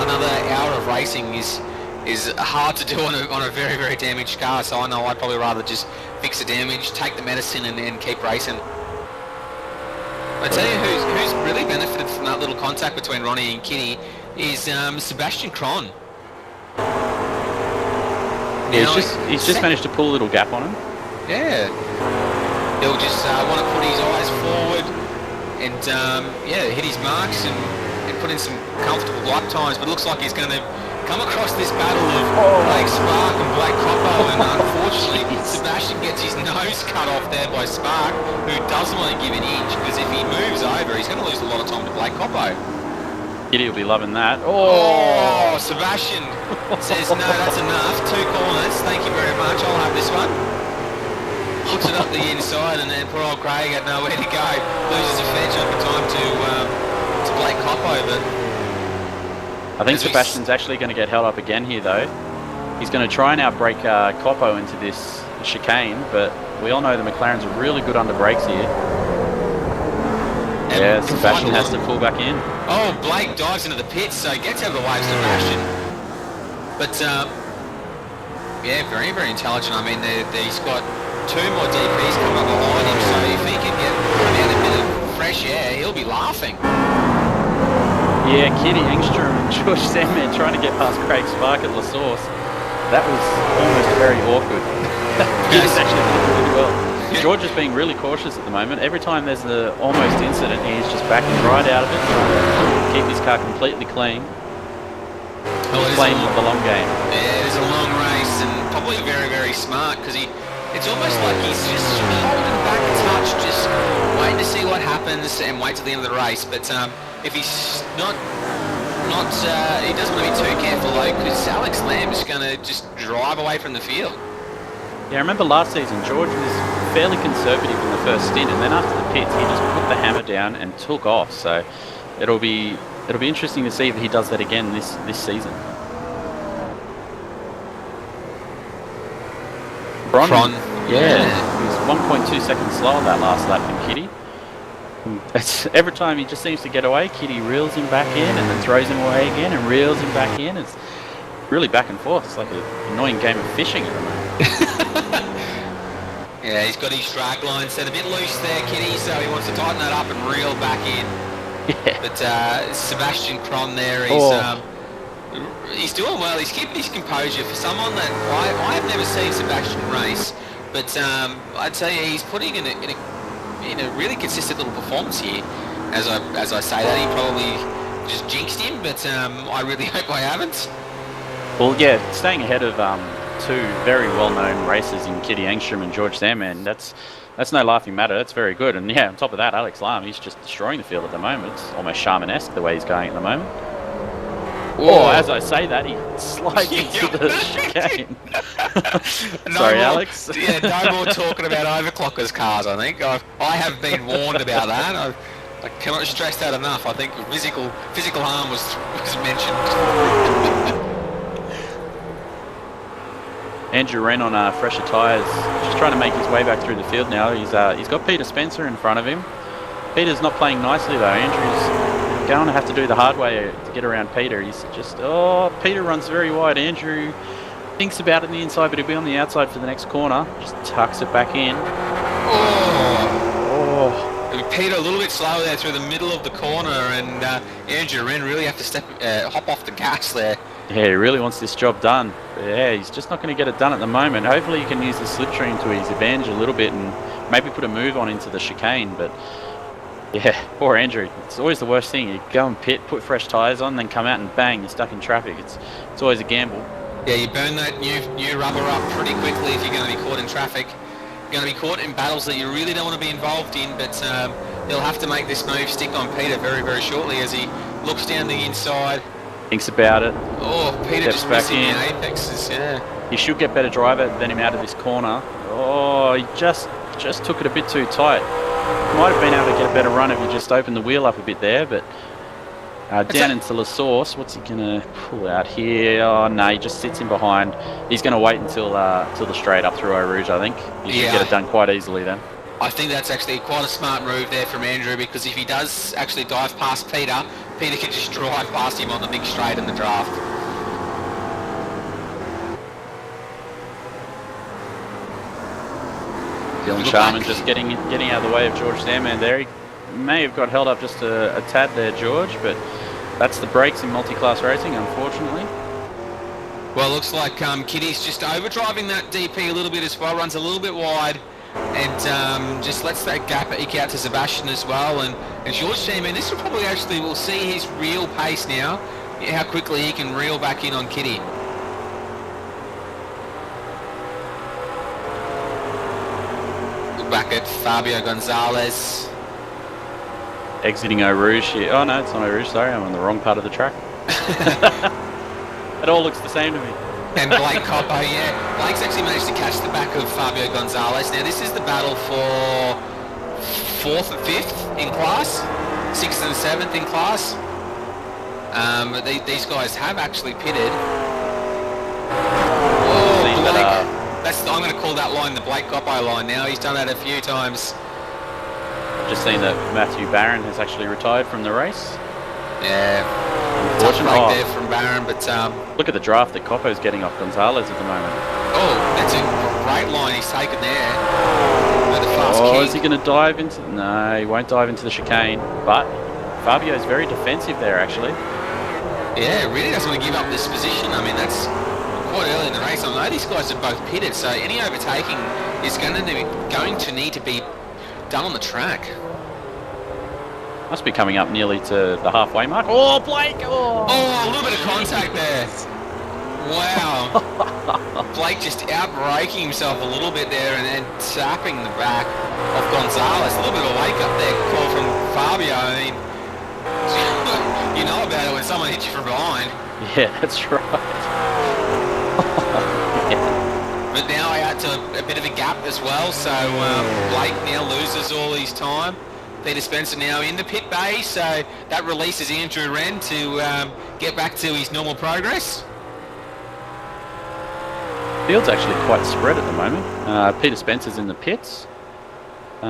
another hour of racing is hard to do on a very, very damaged car. So I know I'd probably rather just fix the damage, take the medicine, and keep racing. I tell you who's really benefited from that little contact between Ronnie and Kitty is Sebastian Cron. Yeah, he's just managed to pull a little gap on him. Yeah. He'll just want to put his eyes forward and hit his marks and put in some comfortable lap times. But it looks like he's going to come across this battle of Blake Spark and Blake Coppo, and unfortunately Sebastian gets his nose cut off there by Spark, who doesn't want to give an inch, because if he moves over, he's going to lose a lot of time to Blake Coppo. Kitty will be loving that. Oh, Sebastian says, no, that's enough. 2 corners, thank you very much, I'll have this one. Puts it up the inside, and then poor old Craig had nowhere to go. Loses a fair chunk of time to Blake Coppo, but... I think Sebastian's actually going to get held up again here, though. He's going to try and outbrake Coppo into this chicane, but we all know the McLarens are really good under brakes here. Yeah, Sebastian has to pull back in. Oh, Blake dives into the pits, so he gets out of the way of Sebastian. But, very, very intelligent. I mean, he's got 2 more DPs coming up behind him, so if he can get out a bit of fresh air, he'll be laughing. Yeah, Kitty Engstrom and George Sandman trying to get past Craig Spark at La Source. That was almost very awkward. Kitty's actually doing really well. George is being really cautious at the moment. Every time there's an almost incident, he's just backing right out of it. Keep his car completely clean. He's playing the long game. Yeah, it's a long race, and probably very, very smart, because it's almost like he's just holding back a touch, just waiting to see what happens and wait till the end of the race. But if he's not, he doesn't want to be too careful, though, because Alex Lamb is going to just drive away from the field. Yeah, I remember last season, George was fairly conservative in the first stint, and then after the pits, he just put the hammer down and took off. So it'll be interesting to see if he does that again this season. Cron, yeah, he was 1.2 seconds slower that last lap than Kitty. Every time he just seems to get away, Kitty reels him back in and then throws him away again and reels him back in. It's really back and forth. It's like an annoying game of fishing at the moment. Yeah, he's got his drag line set a bit loose there, Kitty, so he wants to tighten that up and reel back in. Yeah. But Sebastian Cron there, he's doing well. He's keeping his composure for someone that I have never seen Sebastian race, but I'd tell you he's putting in a in a really consistent little performance here. As I say that, he probably just jinxed him, but I really hope I haven't. Well, yeah, staying ahead of two very well-known racers in Kitty Engstrom and George Sandman, that's no laughing matter. That's very good. And yeah, on top of that, Alex Lam, he's just destroying the field at the moment. It's almost Sharman-esque the way he's going at the moment. Oh, as I say that, he slides into the chicane. Sorry, Alex. Yeah, no more talking about overclockers cars, I think. I have been warned about that. I cannot stress that enough. I think physical harm was mentioned. Andrew Wren on fresher tyres, just trying to make his way back through the field now. He's got Peter Spencer in front of him. Peter's not playing nicely though. Andrew's going to have to do the hard way to get around Peter. He's just, Peter runs very wide. Andrew thinks about it on the inside, but he'll be on the outside for the next corner. Just tucks it back in. Peter a little bit slower there through the middle of the corner, and Andrew Wren really have to hop off the gas there. Yeah, he really wants this job done. But yeah, he's just not going to get it done at the moment. Hopefully he can use the slipstream to his advantage a little bit and maybe put a move on into the chicane. But yeah, poor Andrew. It's always the worst thing. You go and pit, put fresh tyres on, then come out and bang, you're stuck in traffic. It's always a gamble. Yeah, you burn that new rubber up pretty quickly if you're going to be caught in traffic. You're going to be caught in battles that you really don't want to be involved in, but he'll have to make this move stick on Peter very, very shortly as he looks down the inside. Thinks about it. Oh, Peter just back in. The apexes, yeah. He should get better driver than him out of this corner. Oh, he just took it a bit too tight. Might have been able to get a better run if he just opened the wheel up a bit there, but down into La Source, what's he going to pull out here? Oh, no, he just sits in behind. He's going to wait until the straight up through Eau Rouge, I think. He should get it done quite easily then. I think that's actually quite a smart move there from Andrew, because if he does actually dive past Peter, Peter can just drive past him on the big straight in the draft. Dylan Sharman just getting out of the way of George Sandman there. He may have got held up just a tad there, George, but that's the breaks in multi-class racing, unfortunately. Well, looks like Kitty's just overdriving that DP a little bit as well, runs a little bit wide, and just lets that gap eke out to Sebastian as well. And George Sandman, this will probably actually, we'll see his real pace now, how quickly he can reel back in on Kitty. Look back at Fabio Gonzalez. Exiting Eau Rouge here. Oh no, it's not Eau Rouge, sorry, I'm on the wrong part of the track. It all looks the same to me. And Blake Coppo, yeah. Blake's actually managed to catch the back of Fabio Gonzalez. Now this is the battle for 4th and 5th in class, 6th and 7th in class. These guys have actually pitted. Oh, Blake. I'm going to call that line the Blake Coppo line now. He's done that a few times. Just seen that Matthew Barron has actually retired from the race. Yeah. Tough break there from Barron, but look at the draft that Coppo's getting off Gonzalez at the moment. Oh, that's a great line he's taken there. Is he going to dive into? No, he won't dive into the chicane. But Fabio's very defensive there, actually. Yeah, really doesn't want to give up this position. I mean, that's quite early in the race. I know these guys are both pitted, so any overtaking is going to need to be done on the track. Must be coming up nearly to the halfway mark. Oh, Blake! Oh, a little bit of contact there. Wow. Blake just out-braking himself a little bit there and then tapping the back of Gonzalez. A little bit of a wake-up there call from Fabio. I mean, you know about it when someone hits you from behind. Yeah, that's right. Yeah. But now out to a bit of a gap as well, so Blake now loses all his time. Peter Spencer now in the pit bay, so that releases Andrew Wren to get back to his normal progress. Field's actually quite spread at the moment. Peter Spencer's in the pits.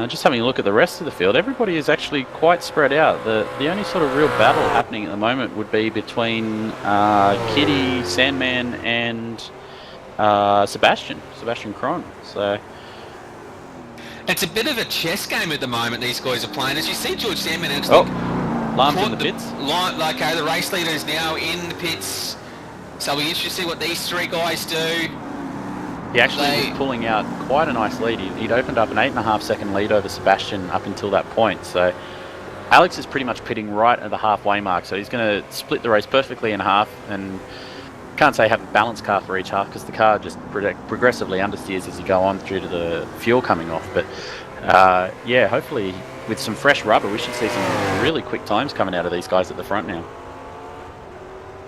Just having a look at the rest of the field, everybody is actually quite spread out. The only sort of real battle happening at the moment would be between Kitty, Sandman and Sebastian Cron. So it's a bit of a chess game at the moment these guys are playing. As you see, George Sandman actually... Lam's in the pits. Okay, the race leader is now in the pits. So we're interested to see what these three guys do. He actually was pulling out quite a nice lead. He'd opened up an 8.5 second lead over Sebastian up until that point. So Alex is pretty much pitting right at the halfway mark. So he's going to split the race perfectly in half, and can't say have a balanced car for each half because the car just progressively understeers as you go on due to the fuel coming off. But yeah, hopefully with some fresh rubber, we should see some really quick times coming out of these guys at the front now.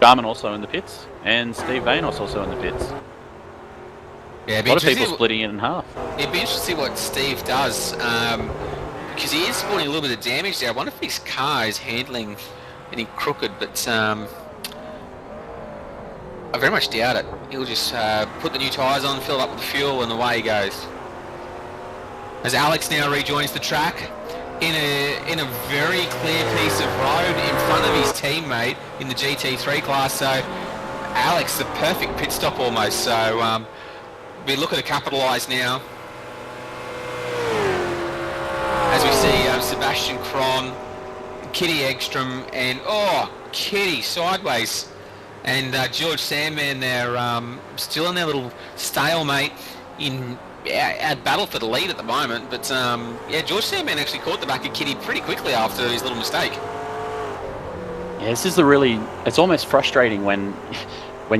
Garmin also in the pits, and Steve Vainos also in the pits. Yeah, a lot of people splitting it in half. It'd be interesting to see what Steve does, because he is sporting a little bit of damage there. I wonder if his car is handling any crooked, but I very much doubt it. He'll just put the new tyres on, fill it up with fuel, and away he goes. As Alex now rejoins the track in a very clear piece of road in front of his teammate in the GT3 class. So Alex, the perfect pit stop almost. So we're looking to capitalise now. As we see Sebastian Kron, Kitty Ekstrom, and Kitty sideways. And George Sandman there, still in their little stalemate at battle for the lead at the moment. But yeah, George Sandman actually caught the back of Kitty pretty quickly after his little mistake. Yeah, this is it's almost frustrating when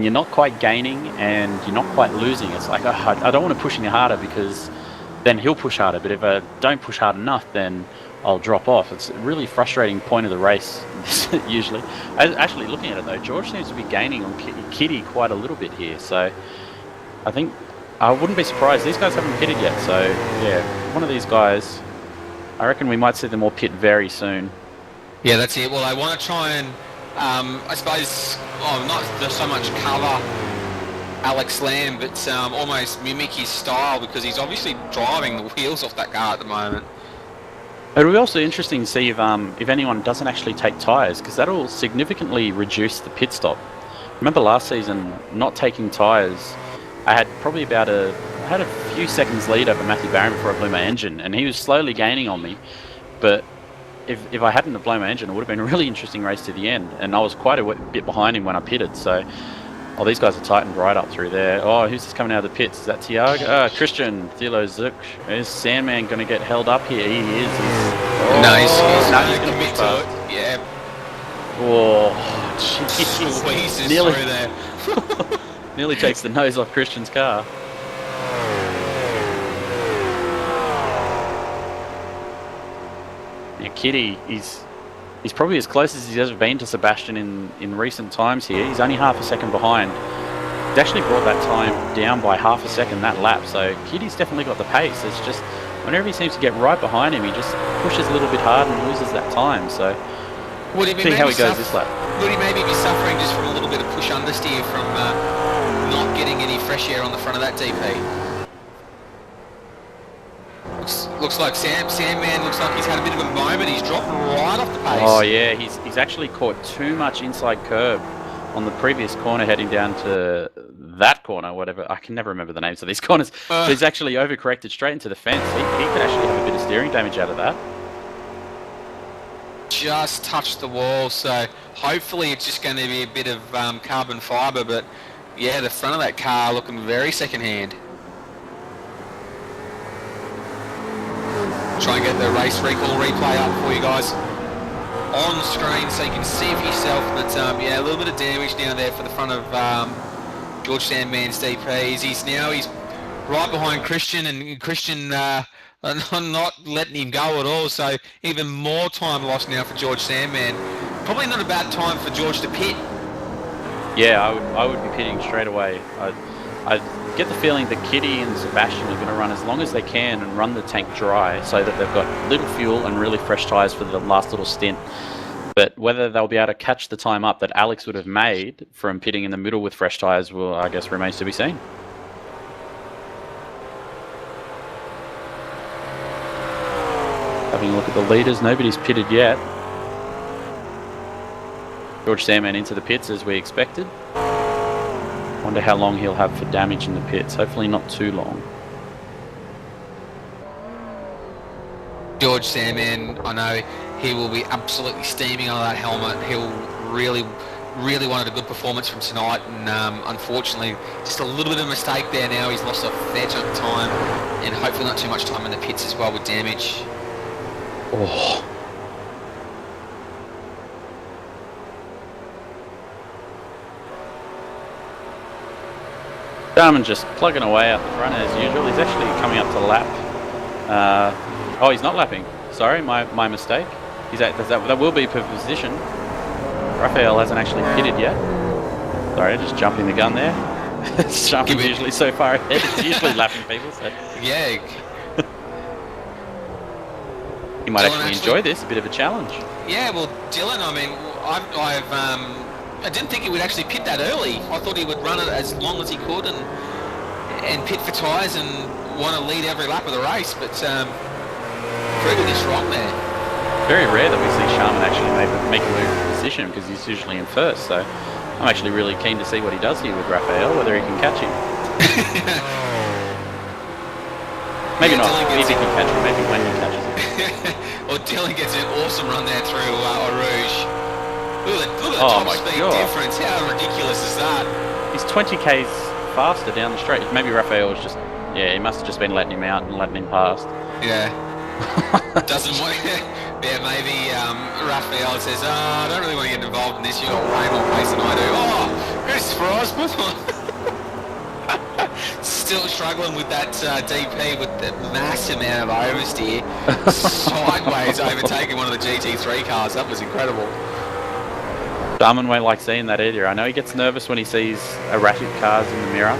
you're not quite gaining and you're not quite losing. It's like, I don't want to push any harder because then he'll push harder. But if I don't push hard enough, then I'll drop off. It's a really frustrating point of the race, usually. Actually, looking at it though, George seems to be gaining on Kitty quite a little bit here. So I think I wouldn't be surprised. These guys haven't pitted yet. So yeah, one of these guys, I reckon we might see them all pit very soon. Yeah, that's it. Well, I want to try and, I suppose, not so much cover Alex Lamb, but almost mimic his style because he's obviously driving the wheels off that car at the moment. It'll be also interesting to see if anyone doesn't actually take tyres, because that'll significantly reduce the pit stop. Remember last season, not taking tyres, I had probably I had a few seconds lead over Matthew Barron before I blew my engine, and he was slowly gaining on me. But if I hadn't have blown my engine, it would have been a really interesting race to the end, and I was quite a bit behind him when I pitted. So, these guys are tightened right up through there. Oh, who's just coming out of the pits? Is that Tiago? Christian Thilo Zuck. Is Sandman going to get held up here? He is. No, he's going to commit to it. Yeah. Oh, jeez. Squeezes nearly through there. Nearly takes the nose off Christian's car. Yeah, Kitty, he's probably as close as he's ever been to Sebastian in recent times here. He's only half a second behind. He's actually brought that time down by half a second that lap, so Kitty's definitely got the pace. It's just whenever he seems to get right behind him, he just pushes a little bit hard and loses that time. So see how he goes this lap. Would he maybe be suffering just from a little bit of push understeer from not getting any fresh air on the front of that DP? Looks like Sandman looks like he's had a bit of a moment. He's dropped right off the pace. Oh yeah, he's actually caught too much inside curb on the previous corner heading down to that corner, whatever. I can never remember the names of these corners. But he's actually overcorrected straight into the fence. He could actually have a bit of steering damage out of that. Just touched the wall, so hopefully it's just going to be a bit of carbon fibre. But yeah, the front of that car looking very second-hand. Try and get the race recall replay up for you guys on screen so you can see it yourself. But yeah, a little bit of damage down there for the front of George Sandman's DPs. He's right behind Christian, and Christian not letting him go at all. So even more time lost now for George Sandman. Probably not a bad time for George to pit. Yeah, I would be pitting straight away. I get the feeling that Kitty and Sebastian are going to run as long as they can and run the tank dry so that they've got little fuel and really fresh tyres for the last little stint. But whether they'll be able to catch the time up that Alex would have made from pitting in the middle with fresh tyres will, I guess, remains to be seen. Having a look at the leaders, nobody's pitted yet. George Sandman into the pits as we expected. Wonder how long he'll have for damage in the pits. Hopefully not too long. George Sandman, I know he will be absolutely steaming on that helmet. He'll really really wanted a good performance from tonight, and unfortunately, just a little bit of a mistake there now. He's lost a fair chunk of time, and hopefully not too much time in the pits as well with damage. Oh. Darman just plugging away out the front as usual. He's actually coming up to lap. Oh, he's not lapping. Sorry, my mistake. He's at that will be per position. Raphael hasn't actually pitted yet. Sorry, just jumping the gun there. Sharpen's usually so far ahead. It's usually lapping people. So. Yeah. You might actually enjoy this. A bit of a challenge. Yeah, well, Dylan, I mean, I didn't think he would actually pit that early. I thought he would run it as long as he could and pit for tyres and want to lead every lap of the race, but proving us wrong there. Very rare that we see Sharman actually make a move position because he's usually in first, so I'm actually really keen to see what he does here with Raphael, whether he can catch him. Maybe not if he can catch him, maybe when he catches him. Well, Dylan gets an awesome run there through Eau Rouge. Look at the top speed difference. How ridiculous is that? He's 20 k's faster down the straight. Maybe Raphael was just, yeah, he must have just been letting him out and letting him past. Yeah. Doesn't want. Yeah, maybe Raphael says, I don't really want to get involved in this. You've got way more pace than I do. Oh, Christopher Osborne. Still struggling with that DP with the massive amount of oversteer. Sideways overtaking one of the GT3 cars. That was incredible. Darman won't like seeing that either. I know he gets nervous when he sees erratic cars in the mirror.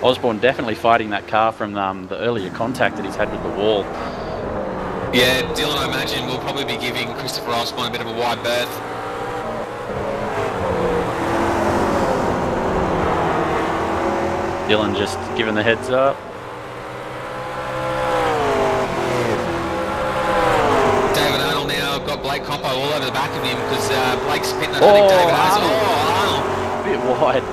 Osborne definitely fighting that car from the earlier contact that he's had with the wall. Yeah, Dylan, I imagine, will probably be giving Christopher Osborne a bit of a wide berth. Dylan just giving the heads up. David Arnold now got Blake Coppo all over the back of him because Blake's pitting. I think David Arnold. A bit wide.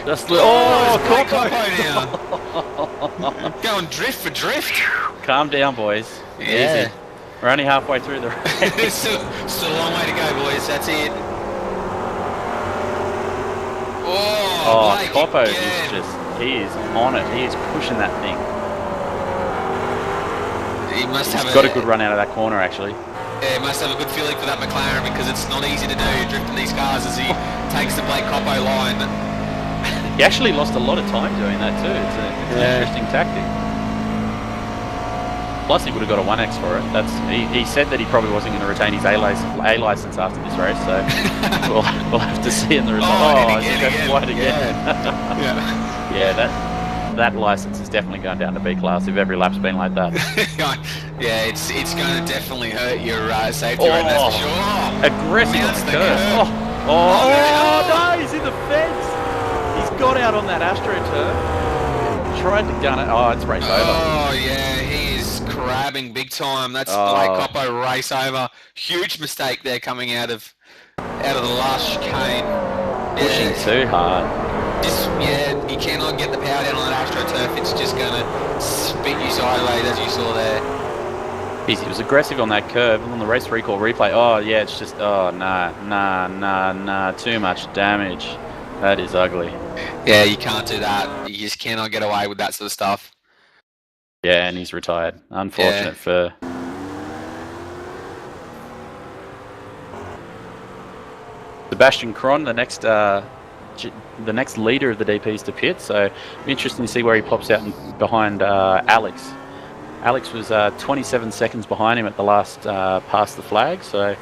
Just Coppo now. Going drift for drift. Calm down, boys. Yeah. Easy. We're only halfway through the race. still a long way to go, boys. That's it. Oh, Coppo is he is on it. He is pushing that thing. He's got a good run out of that corner, actually. Yeah, he must have a good feeling for that McLaren because it's not easy to do drifting these cars as he takes the Blake Coppo line. He actually lost a lot of time doing that too. It's an interesting tactic. Plus, he would have got a 1x for it. He said that he probably wasn't going to retain his A license after this race, so we'll have to see in the result. I think that's white again. Yeah, that license is definitely going down to B class if every lap's been like that. Yeah, it's going to definitely hurt your safety rate, that's for sure. Aggressive on the curve. No, he's in the fence. He's got out on that AstroTurf. Tried to gun it. Oh, it's race over. Oh, yeah, he is crabbing big time. That's Blake Coppo race over. Huge mistake there coming out of the last chicane. Pushing too hard. You cannot get the power down on that AstroTurf. It's just going to spit you sideways, as you saw there. He was aggressive on that curve. On the race recall replay, it's just, nah, too much damage. That is ugly. Yeah, you can't do that. You just cannot get away with that sort of stuff. Yeah, and he's retired. Unfortunate for... Sebastian Cron, the next leader of the DPs to pit, so it'll be interesting to see where he pops out behind Alex. Alex was 27 seconds behind him at the last past the flag, so...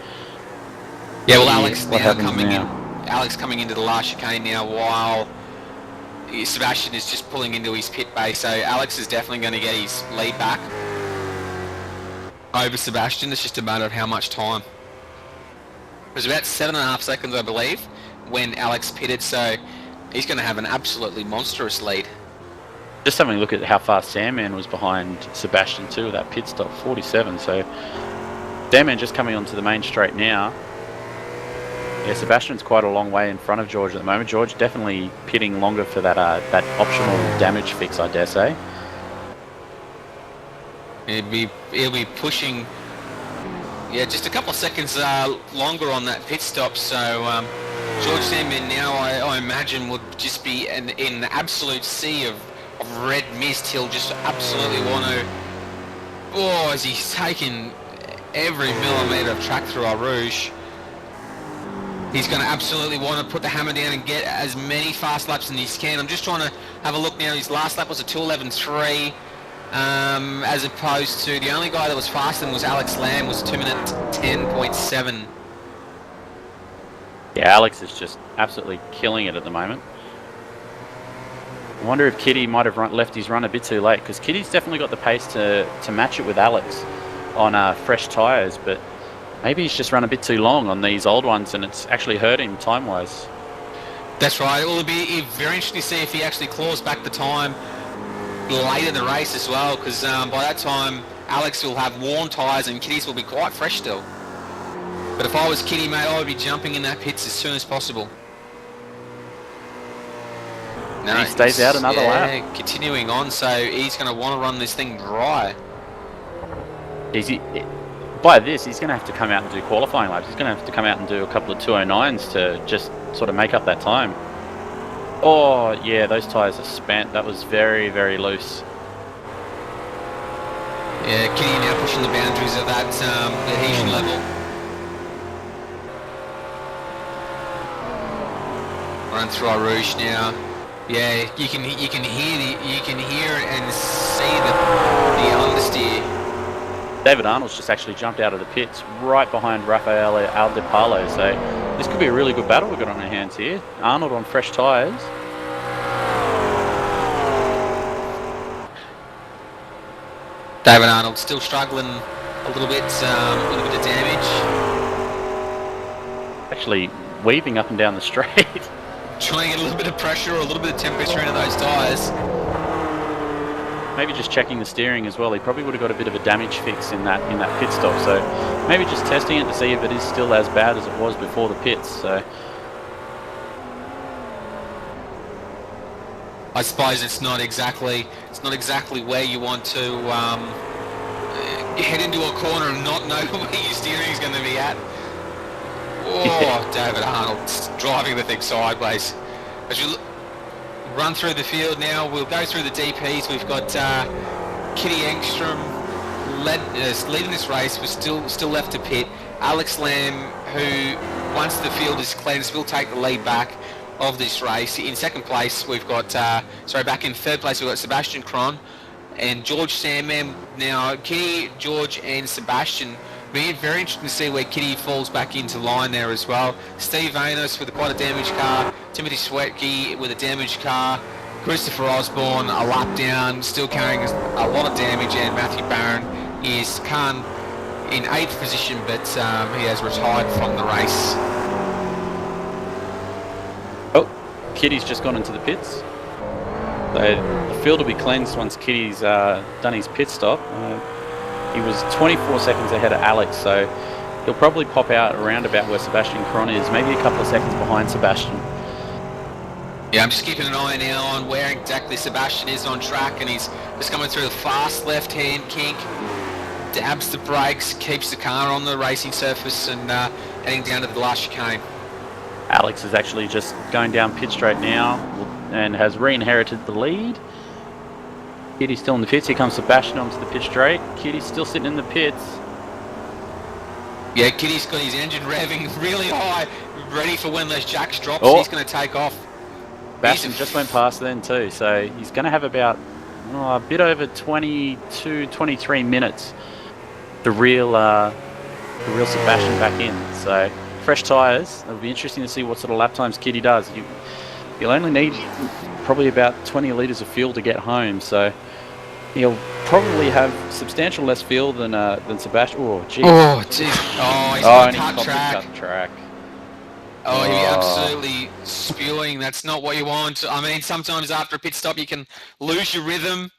Yeah, well, Alex coming into the last chicane now while Sebastian is just pulling into his pit bay, so Alex is definitely going to get his lead back over Sebastian. It's just a matter of how much time. It was about 7.5 seconds, I believe, when Alex pitted, so he's going to have an absolutely monstrous lead. Just having a look at how fast Sandman was behind Sebastian too with that pit stop, 47, so Sandman just coming onto the main straight now. Yeah, Sebastian's quite a long way in front of George at the moment. George definitely pitting longer for that optional damage fix, I dare say. He'll be pushing, just a couple of seconds longer on that pit stop. So George Sandman now, I imagine, would just be in the absolute sea of red mist. He'll just absolutely want to... Oh, as he's taken every millimetre of track through Eau Rouge. He's going to absolutely want to put the hammer down and get as many fast laps as he can. I'm just trying to have a look now. His last lap was a 2:11.3, as opposed to the only guy that was faster than was Alex Lamb, was 2 minute 10.7. Yeah, Alex is just absolutely killing it at the moment. I wonder if Kitty might have left his run a bit too late, because Kitty's definitely got the pace to match it with Alex on fresh tyres, but maybe he's just run a bit too long on these old ones and it's actually hurt him time-wise. That's right. It will be very interesting to see if he actually claws back the time late in the race as well, because by that time Alex will have worn tyres and Kitty's will be quite fresh still. But if I was Kitty, mate, I would be jumping in that pits as soon as possible. No, and he stays out another lap. Continuing on, so he's going to want to run this thing dry. By this, he's going to have to come out and do qualifying laps. He's going to have to come out and do a couple of 209s to just sort of make up that time. Oh, yeah, those tyres are spent. That was very, very loose. Yeah, Kitty now pushing the boundaries of that adhesion level. Run through Eau Rouge now. Yeah, you can hear it and see the understeer. David Arnold's just actually jumped out of the pits right behind Rafael Aldepalo, so this could be a really good battle we've got on our hands here. Arnold on fresh tyres. David Arnold still struggling a little bit of damage. Actually weaving up and down the straight. Trying to get a little bit of pressure or a little bit of temperature into those tyres. Maybe just checking the steering as well. He probably would have got a bit of a damage fix in that pit stop. So maybe just testing it to see if it is still as bad as it was before the pits. So I suppose it's not exactly where you want to head into a corner and not know where your steering is going to be at. Oh, David Arnold's driving the thing sideways. As you run through the field now, we'll go through the DPs. We've got Kitty Engstrom leading this race. We're still left to pit. Alex Lamb, who once the field is cleansed, will take the lead back of this race. In second place, we've got back in third place we've got Sebastian Cron and George Sandman. Now Kitty, George, and Sebastian. Very interesting to see where Kitty falls back into line there as well. Steve Vanos with quite a damaged car. Timothy Swetke with a damaged car. Christopher Osborne a lap down, still carrying a lot of damage. And Matthew Barron is in 8th position, but he has retired from the race. Oh, Kitty's just gone into the pits. So the field will be cleansed once Kitty's done his pit stop. He was 24 seconds ahead of Alex, so he'll probably pop out around about where Sebastian Cron is, maybe a couple of seconds behind Sebastian. Yeah, I'm just keeping an eye now on where exactly Sebastian is on track, and he's just coming through the fast left-hand kink, dabs the brakes, keeps the car on the racing surface, and heading down to the last chicane. Alex is actually just going down pit straight now and has re-inherited the lead. Kitty's still in the pits. Here comes Sebastian onto the pit straight. Kitty's still sitting in the pits. Yeah, Kitty's got his engine revving really high, ready for when those jacks drop. Oh. He's going to take off. Sebastian just went past then too, so he's going to have about a bit over 22, 23 minutes. The real Sebastian back in. So fresh tyres. It'll be interesting to see what sort of lap times Kitty does. You'll only need probably about 20 litres of fuel to get home, so he'll probably have substantial less fuel than Sebastian. Oh, jeez. Oh, jeez. Oh, he's got to cut track. Oh, he'll be absolutely spewing. That's not what you want. I mean, sometimes after a pit stop, you can lose your rhythm.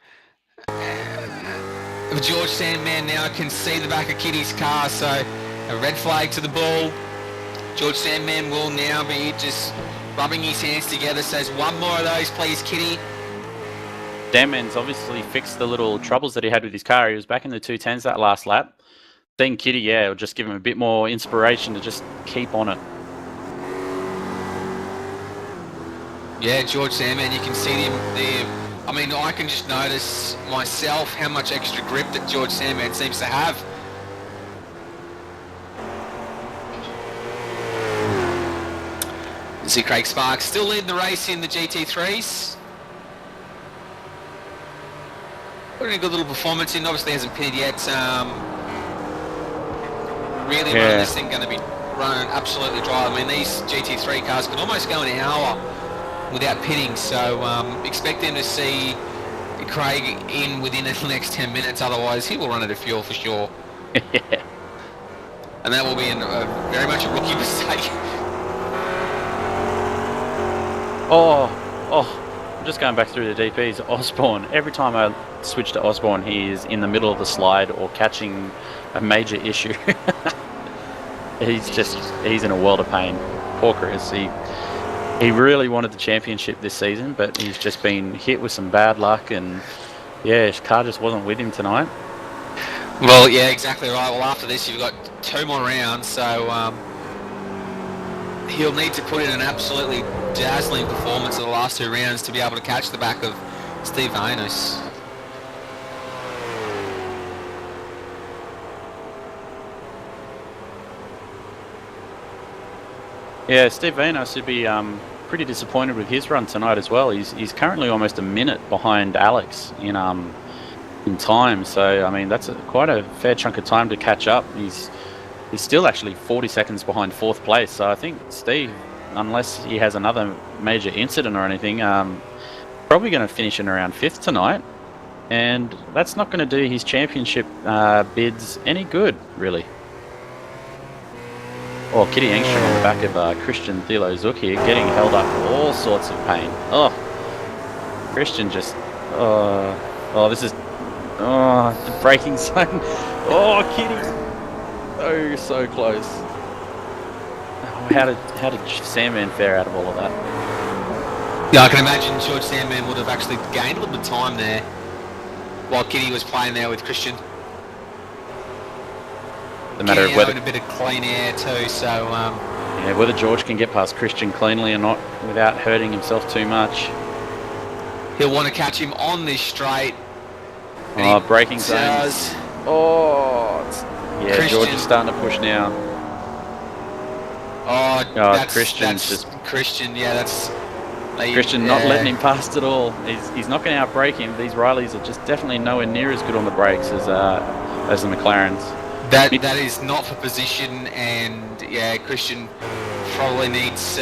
George Sandman now can see the back of Kitty's car, so a red flag to the ball. George Sandman will now be just rubbing his hands together, says one more of those please, Kitty. Sandman's obviously fixed the little troubles that he had with his car. He was back in the 210s that last lap. Seeing Kitty, it'll just give him a bit more inspiration to just keep on it. Yeah, George Sandman, you can see him there. I mean, I can just notice myself how much extra grip that George Sandman seems to have. You see Craig Sparks still leading the race in the GT3s. Putting a good little performance in. Obviously hasn't pitted yet. Really running this thing going to be running absolutely dry. I mean, these GT3 cars could almost go an hour without pitting, so expect them to see Craig in within the next 10 minutes, otherwise he will run out of fuel for sure. And that will be very much a rookie mistake. I'm just going back through the DPs. Osborne, every time I switch to Osborne, he is in the middle of the slide or catching a major issue. He's in a world of pain. Poor Chris. He really wanted the championship this season, but he's just been hit with some bad luck, and yeah, his car just wasn't with him tonight. Well, yeah, exactly right. Well, after this, you've got 2 more rounds, so he'll need to put in an absolutely dazzling performance in the last 2 rounds to be able to catch the back of Steve Vanos. Yeah, Steve Vanos would be pretty disappointed with his run tonight as well. He's currently almost a minute behind Alex in time. So I mean, that's quite a fair chunk of time to catch up. He's still actually 40 seconds behind 4th place. So I think Steve, unless he has another major incident or anything, probably going to finish in around 5th tonight, and that's not going to do his championship bids any good, really. Oh, Kitty Engstrom on the back of Christian Thilo Zook here, getting held up for all sorts of pain. Oh, Christian just... this is... the braking zone. Oh, Kitty! So close. Oh, how did Sandman fare out of all of that? Yeah, I can imagine George Sandman would have actually gained a little bit of time there while Kitty was playing there with Christian. The matter of whether a bit of clean air too, so yeah, whether George can get past Christian cleanly or not without hurting himself too much. He'll want to catch him on this straight. Braking zones. Yeah, Christian. George is starting to push now. Christian. Yeah, that's Christian not letting him past at all. He's not going to outbrake him. These Rileys are just definitely nowhere near as good on the brakes as the McLarens. That is not for position, and yeah, Christian probably needs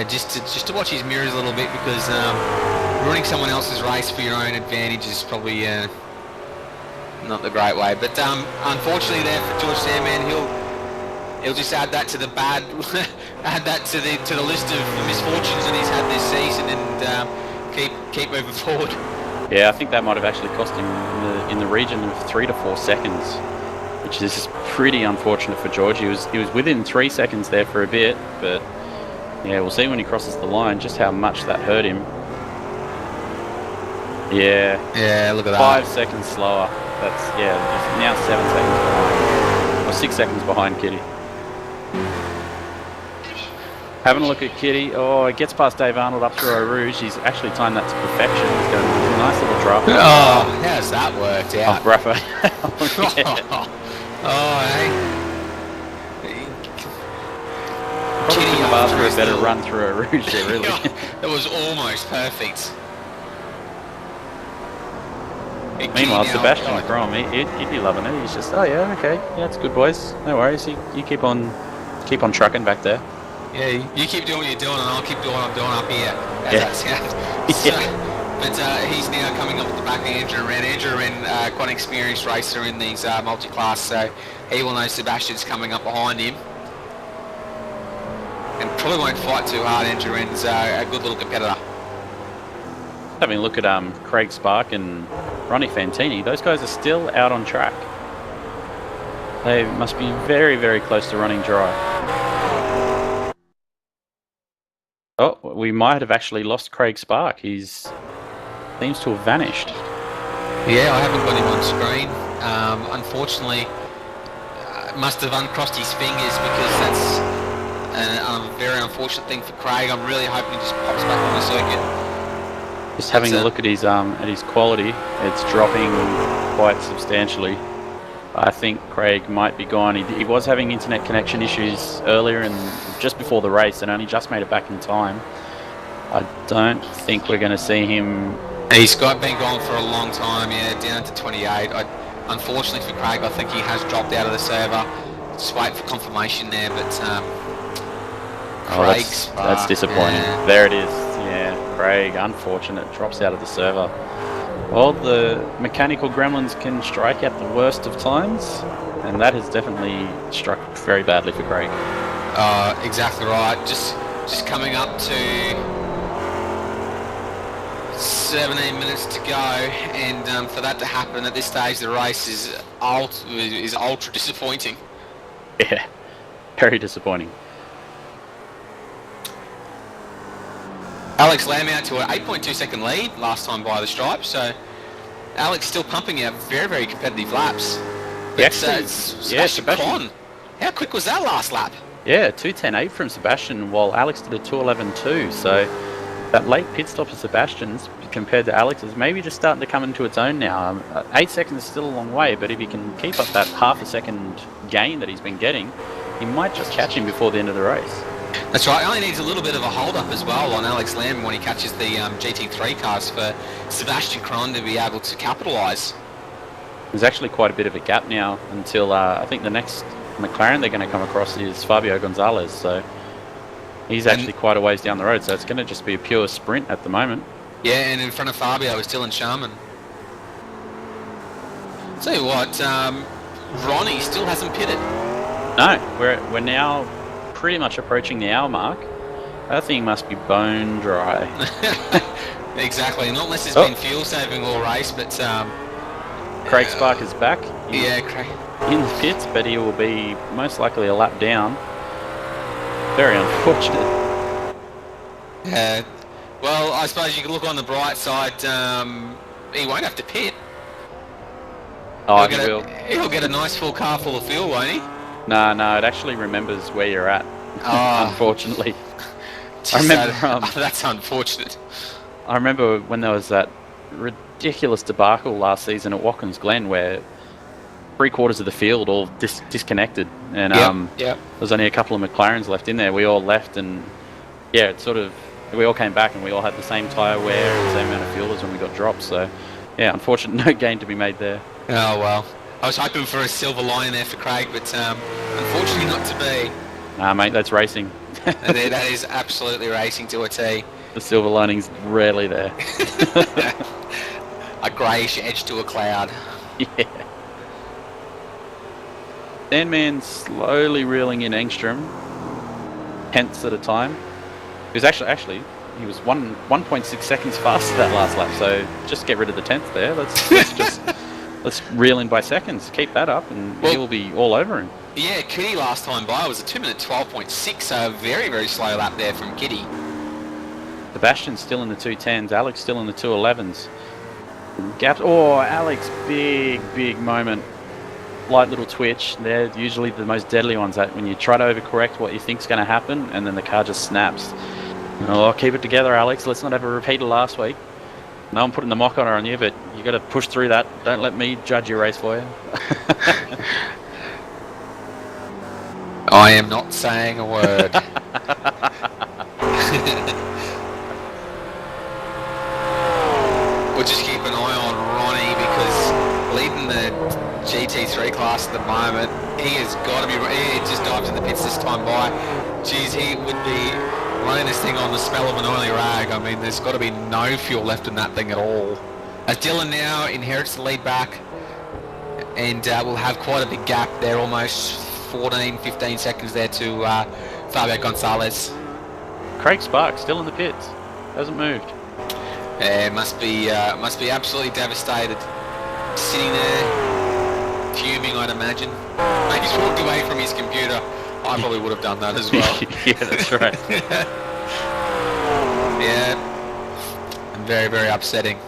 just to watch his mirrors a little bit, because ruining someone else's race for your own advantage is probably not the great way. But unfortunately, there for George Sandman, he'll just add that to the bad, add that to the list of misfortunes that he's had this season, and keep moving forward. Yeah, I think that might have actually cost him in the region of 3 to 4 seconds, which is pretty unfortunate for George. He was within 3 seconds there for a bit, but yeah, we'll see when he crosses the line just how much that hurt him. Yeah, look at that. 5 seconds slower. That's he's now 7 seconds behind, or 6 seconds behind Kitty. Having a look at Kitty. Oh, he gets past Dave Arnold up through Eau Rouge. He's actually timed that to perfection. He's got a nice little drop. Oh, how's that worked out? Oh, Bruffer. Probably couldn't have asked for a better run through Eau Rouge there, really. That was almost perfect. Meanwhile, Sebastian Crom, he'd be loving it. He's just, oh yeah, okay, yeah, it's good, boys. No worries. You keep on trucking back there. Yeah, you keep doing what you're doing, and I'll keep doing what I'm doing up here. But he's now coming up at the back of Andrew Wren. Andrew Wren, quite an experienced racer in these multi-class, so he will know Sebastian's coming up behind him. And probably won't fight too hard. Andrew Wren's a good little competitor. Having a look at Craig Spark and Ronnie Fantini, those guys are still out on track. They must be very, very close to running dry. Oh, we might have actually lost Craig Spark. He seems to have vanished. Yeah, I haven't got him on screen. Unfortunately, must have uncrossed his fingers, because a very unfortunate thing for Craig. I'm really hoping he just pops back on the circuit. Just having a look at his quality, it's dropping quite substantially. I think Craig might be gone. He was having internet connection issues earlier and just before the race, and only just made it back in time. I don't think we're going to see him. He's been gone for a long time. Yeah, down to 28. Unfortunately for Craig, I think he has dropped out of the server. Just wait for confirmation there, but Craig's that's disappointing. There it is. Yeah, Craig, unfortunate, drops out of the server. Well, the mechanical gremlins can strike at the worst of times, and that has definitely struck very badly for Craig. Exactly right. Just coming up to 17 minutes to go, and for that to happen at this stage of the race is ultra disappointing. Yeah, very disappointing. Alex Lamb out to an 8.2 second lead last time by the stripe, so Alex still pumping out very, very competitive laps. But Sebastian Con, how quick was that last lap? Yeah, 2:10.8 from Sebastian, while Alex did a 2:11.2. So that late pit stop of Sebastian's compared to Alex's maybe just starting to come into its own now. 8 seconds is still a long way, but if he can keep up that half a second gain that he's been getting, he might just catch him before the end of the race. That's right. He only needs a little bit of a hold-up as well on Alex Lamb when he catches the GT3 cars for Sebastian Cron to be able to capitalise. There's actually quite a bit of a gap now until I think the next McLaren they're going to come across is Fabio Gonzalez. So he's actually quite a ways down the road. So it's going to just be a pure sprint at the moment. Yeah, and in front of Fabio is Dylan Sharman. Tell you what, Ronnie still hasn't pitted. No, we're now pretty much approaching the hour mark. That thing must be bone dry. Exactly, not unless it's been fuel saving all race, but Craig Spark is back. Yeah, Craig in the pits, but he will be most likely a lap down. Very unfortunate. Yeah. Well, I suppose you can look on the bright side. He won't have to pit. Oh, he will. He'll get a nice full car full of fuel, won't he? No, it actually remembers where you're at. Unfortunately. I remember. That's unfortunate. I remember when there was that ridiculous debacle last season at Watkins Glen where 3/4 of the field all disconnected, and there was only a couple of McLarens left in there. We all left, and yeah, it sort of we all came back and we all had the same tyre wear and the same amount of fuel as when we got dropped. So yeah, unfortunate, no gain to be made there. Oh well. I was hoping for a silver lining there for Craig, but unfortunately not to be. Nah, mate, that's racing. That is absolutely racing to a T. The silver lining's rarely there. A greyish edge to a cloud. Yeah. Sandman slowly reeling in Engstrom, tenths at a time. He was actually he was 1.6 seconds faster that last lap. So just get rid of the tenth there. Let's reel in by seconds. Keep that up, and he'll be all over him. Yeah, Kitty last time by was a 2-minute 12.6, so a very, very slow lap there from Kitty. Sebastian's still in the 210s. Alex still in the 211s. Gaps. Oh, Alex, big moment. Light little twitch. They're usually the most deadly ones. That when you try to overcorrect what you think's going to happen, and then the car just snaps. Oh, keep it together, Alex. Let's not have a repeat of last week. No, I'm putting the mock on you, but you got to push through that. Don't let me judge your race for you. I am not saying a word. We'll just keep an eye on Ronnie because leading the GT3 class at the moment, he has got to be. He just dives in the pits this time by. Geez, he would be running this thing on the smell of an oily rag. I mean, there's got to be no fuel left in that thing at all. As Dylan now inherits the lead back, and we'll have quite a big gap there, almost 14-15 seconds there to Fabio Gonzalez. Craig Spark still in the pits, hasn't moved. Must be absolutely devastated, sitting there fuming, I'd imagine. Maybe he's walked away from his computer. I probably would have done that as well. Yeah, that's right. Yeah, very, very upsetting.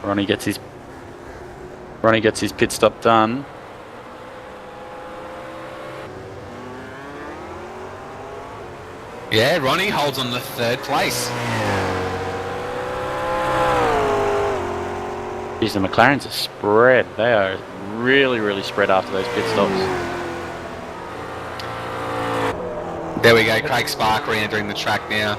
Ronnie gets his Ronnie gets his pit stop done. Yeah, Ronnie holds on the 3rd place. Geez, the McLarens are spread. They are really, really spread after those pit stops. There we go, Craig Spark re-entering the track now.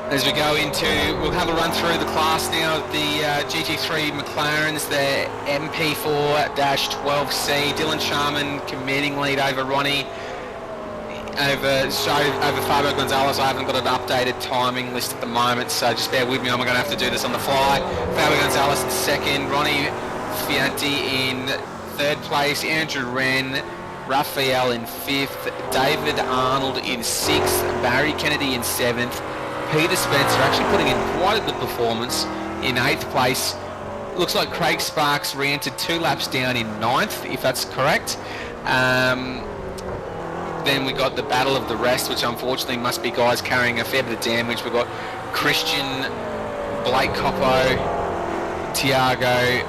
As we go into, we'll have a run through the class now of the GT3 McLarens, the MP4-12C. Dylan Sharman commanding lead over Ronnie. Over Fabio Gonzalez. I haven't got an updated timing list at the moment, so just bear with me. I'm going to have to do this on the fly. Fabio Gonzalez in 2nd, Ronnie Fianti in 3rd place, Andrew Wren, Raphael in 5th, David Arnold in 6th, Barry Kennedy in 7th, Peter Spencer actually putting in quite a good performance in 8th place. Looks like Craig Sparks re-entered 2 laps down in 9th, if that's correct. Then we got the battle of the rest, which unfortunately must be guys carrying a fair bit of damage. We've got Christian, Blake Coppo, Tiago,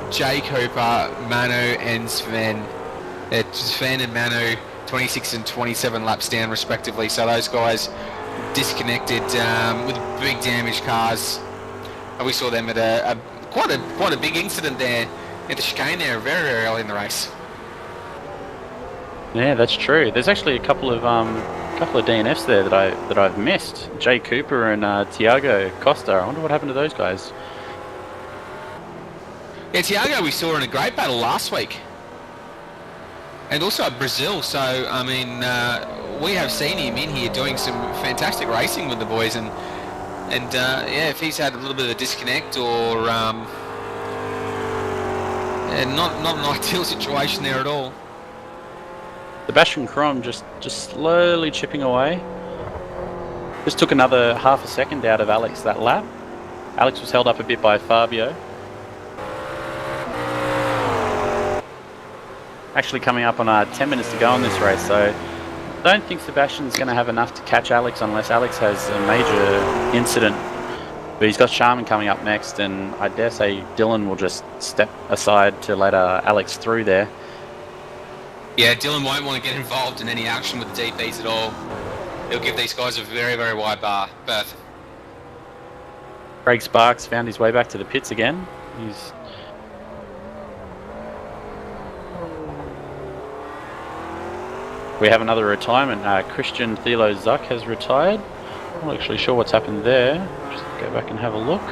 Jay Cooper, Manu and Sven. Sven and Manu 26 and 27 laps down respectively, so those guys disconnected with big damaged cars. And we saw them at quite a big incident there at the chicane there very, very early in the race. Yeah, that's true. There's actually a couple of DNFs there that I've missed. Jay Cooper and Tiago Costa. I wonder what happened to those guys. Yeah, Tiago we saw in a great battle last week, and also at Brazil. So I mean, we have seen him in here doing some fantastic racing with the boys, and yeah, if he's had a little bit of a disconnect or not an ideal situation there at all. Sebastian Krom just slowly chipping away. Just took another half a second out of Alex that lap. Alex was held up a bit by Fabio. Actually coming up on 10 minutes to go in this race, so I don't think Sebastian's going to have enough to catch Alex unless Alex has a major incident. But he's got Sharman coming up next, and I dare say Dylan will just step aside to let Alex through there. Yeah, Dylan won't want to get involved in any action with the DPs at all. He'll give these guys a very, very wide berth. Craig Sparks found his way back to the pits again. We have another retirement. Christian Thilo Zuck has retired. I'm not actually sure what's happened there. Just go back and have a look.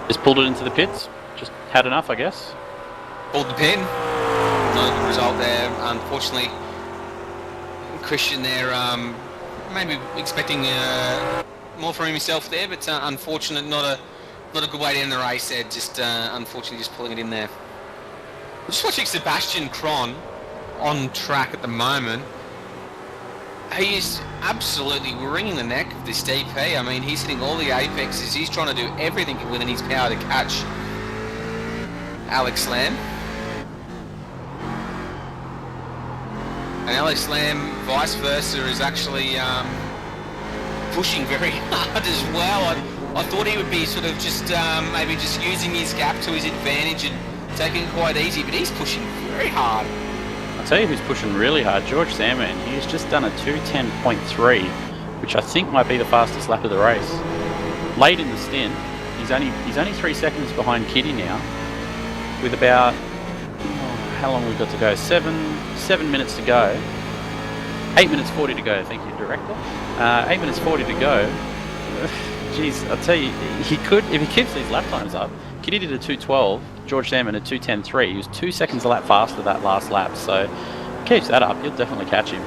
Just pulled it into the pits. Just had enough, I guess. Pulled the pin. Not a good result there. Unfortunately, Christian there, maybe expecting more from himself there, but unfortunate, not a good way to end the race there. Just unfortunately, just pulling it in there. We're just watching Sebastian Kron on track at the moment. He is absolutely wringing the neck of this DP. I mean, he's hitting all the apexes. He's trying to do everything within his power to catch Alex Lamb. And Alex Lamb, vice versa, is actually pushing very hard as well. I thought he would be sort of just maybe just using his gap to his advantage and taking it quite easy, but he's pushing very hard. I'll tell you who's pushing really hard, George Salmon. He's just done a 2:10.3, which I think might be the fastest lap of the race. Late in the stint, he's only 3 seconds behind Kitty now, with about how long we've got to go? 7 minutes to go. 8 minutes 40 to go. Thank you, director. 8 minutes 40 to go. Jeez, I'll tell you, he could, if he keeps these lap times up. Kitty did a 2:12. George Salmon a 2:10.3. He was 2 seconds a lap faster that last lap. So if he keeps that up, he'll definitely catch him.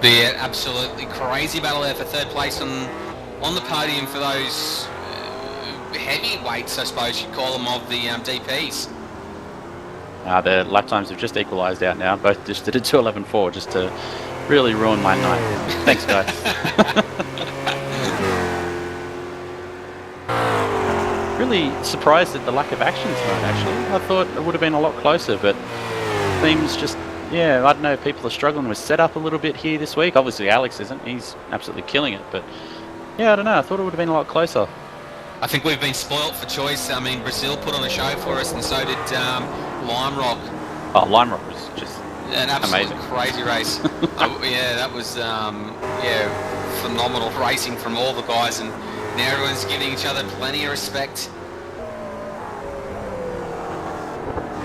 Yeah, absolutely crazy battle there for 3rd place on the podium for those heavyweights, I suppose you'd call them, of the DPs. The lap times have just equalised out now. Both just did a 2:11.4 just to really ruin my night. Thanks, guys. Really surprised at the lack of action tonight, actually. I thought it would have been a lot closer, but seems just, yeah, I don't know, people are struggling with setup a little bit here this week. Obviously Alex isn't, he's absolutely killing it, but Yeah, I don't know. I thought it would have been a lot closer. I think we've been spoilt for choice. I mean, Brazil put on a show for us, and so did Lime Rock. Oh, Lime Rock was just an absolute amazing. Crazy race. Yeah, that was phenomenal racing from all the guys, and now everyone's giving each other plenty of respect.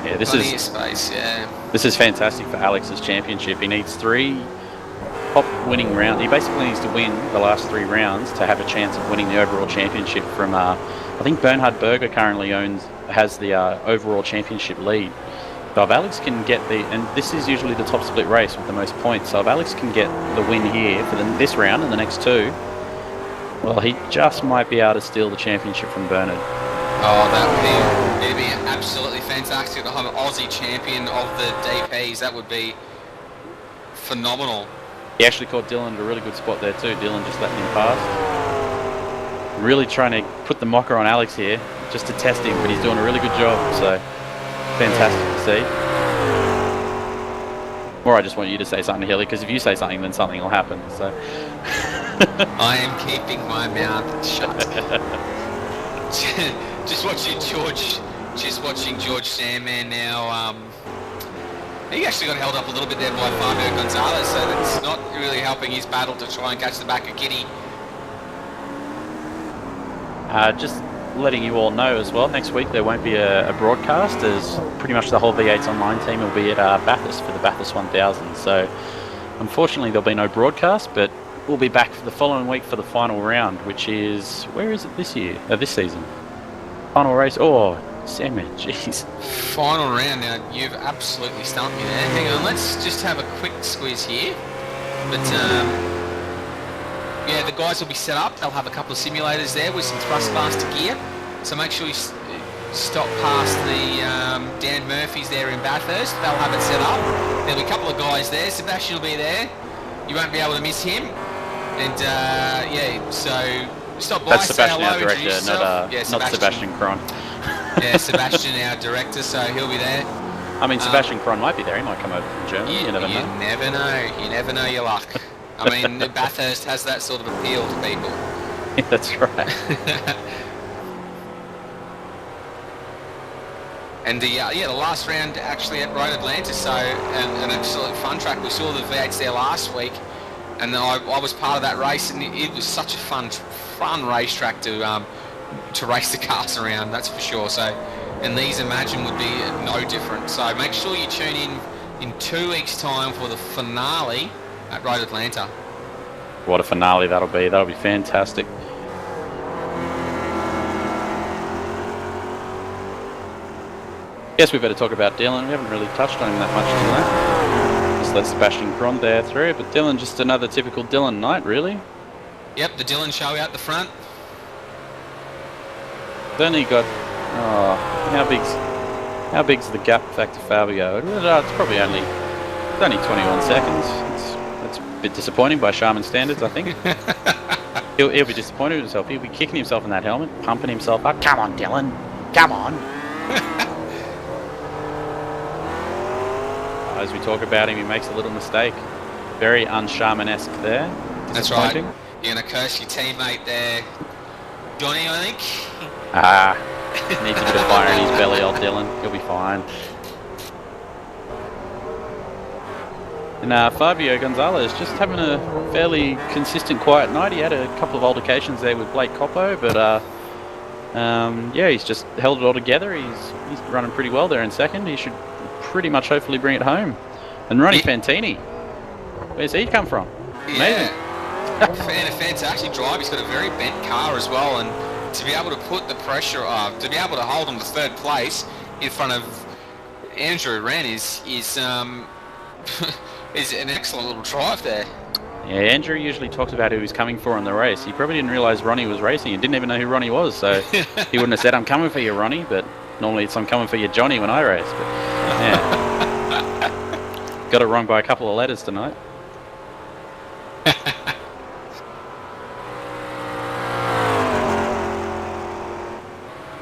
Yeah, this plenty of space. Yeah. This is fantastic for Alex's championship. He needs 3 top winning rounds. He basically needs to win the last 3 rounds to have a chance of winning the overall championship. From I think Bernhard Berger currently has the overall championship lead. So if Alex can get and this is usually the top split race with the most points. So if Alex can get the win here for this round and the next 2, well, he just might be able to steal the championship from Bernhard. Oh, it'd be absolutely fantastic to have an Aussie champion of the DPs. That would be phenomenal. He actually caught Dylan at a really good spot there too. Dylan just letting him pass. Really trying to put the mocker on Alex here, just to test him, but he's doing a really good job, so fantastic to see. Or I just want you to say something, Hilly, because if you say something, then something will happen, so. I am keeping my mouth shut. Just watching George Sandman now. He actually got held up a little bit there by Fabio Gonzalez, so that's not really helping his battle to try and catch the back of Kitty. Just letting you all know as well, next week there won't be a broadcast, as pretty much the whole V8's online team will be at Bathurst for the Bathurst 1000. So unfortunately there'll be no broadcast, but we'll be back for the following week for the final round, which is, where is it this season? Final race. Oh, Sandman, jeez. Final round now. You've absolutely stumped me there. Hang on, let's just have a quick squeeze here. But yeah, the guys will be set up. They'll have a couple of simulators there with some thrustmaster gear. So make sure you stop past the Dan Murphys there in Bathurst. They'll have it set up. There'll be a couple of guys there. Sebastian will be there. You won't be able to miss him. And yeah, so stop by. That's say Sebastian, hello, our director, not Sebastian Cron. Yeah, Sebastian, our director, so he'll be there. I mean, Sebastian Cron might be there. He might come over from Germany. You never know. You never know. You never know your luck. I mean, Bathurst has that sort of appeal to people. Yeah, that's right. And the last round actually at Road Atlantis, so an absolute fun track. We saw the V8s there last week, and I was part of that race, and it was such a fun racetrack to race the cars around. That's for sure. So, and these Imagine would be no different. So make sure you tune in 2 weeks' time for the finale at Road Atlanta. What a finale that'll be. That'll be fantastic. Guess we better talk about Dylan. We haven't really touched on him that much tonight. Just let Sebastian Cron there through, but Dylan, just another typical Dylan night, really. Yep, the Dylan show out the front. Then he got, how big's the gap back to Fabio? It's probably only 21 seconds. That's a bit disappointing by Sharman standards, I think. he'll be disappointed with himself. He'll be kicking himself in that helmet, pumping himself up. Come on, Dylan. Come on. As we talk about him, he makes a little mistake. Very un-Sharman-esque there. That's right. You're going to curse your teammate there. Johnny, I think. Needs a bit of fire in his belly, old Dylan. He'll be fine. And Fabio Gonzalez just having a fairly consistent, quiet night. He had a couple of altercations there with Blake Coppo, but yeah, he's just held it all together. He's running pretty well there in second. He should pretty much hopefully bring it home. And Ronnie Fantini, where's he come from? Amazing. Yeah, a fantastic drive. He's got a very bent car as well, and to be able to put the pressure, to be able to hold him to third place in front of Andrew Wren is an excellent little drive there. Yeah, Andrew usually talks about who he's coming for in the race. He probably didn't realise Ronnie was racing and didn't even know who Ronnie was, so he wouldn't have said, I'm coming for you, Ronnie, but normally it's I'm coming for you, Johnny, when I race. But yeah. Got it wrong by a couple of letters tonight.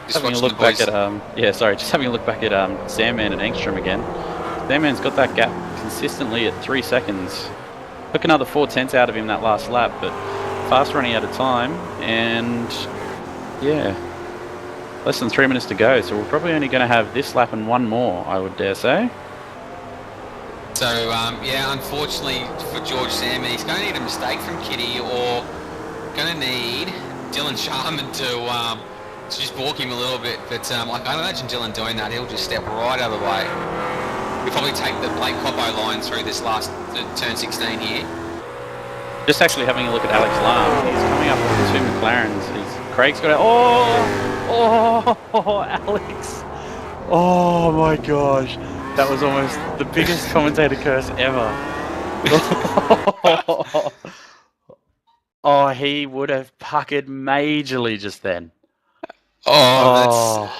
Just having a look back at Sandman and Engstrom again. Sandman's got that gap consistently at 3 seconds. Took another 4/10 out of him that last lap, but fast running out of time, and yeah, less than 3 minutes to go. So we're probably only going to have this lap and one more, I would dare say. So, yeah, unfortunately for George Salmon, he's going to need a mistake from Kitty or going to need Dylan Sharman to just balk him a little bit. But like, I don't imagine Dylan doing that. He'll just step right out of the way. He'll probably take the Blake Coppo line through this last turn 16 here. Just actually having a look at Alex Lam, he's coming up with the two McLarens. Craig's got Alex. Oh my gosh. That was almost the biggest commentator curse ever. Oh, he would have puckered majorly just then. Oh,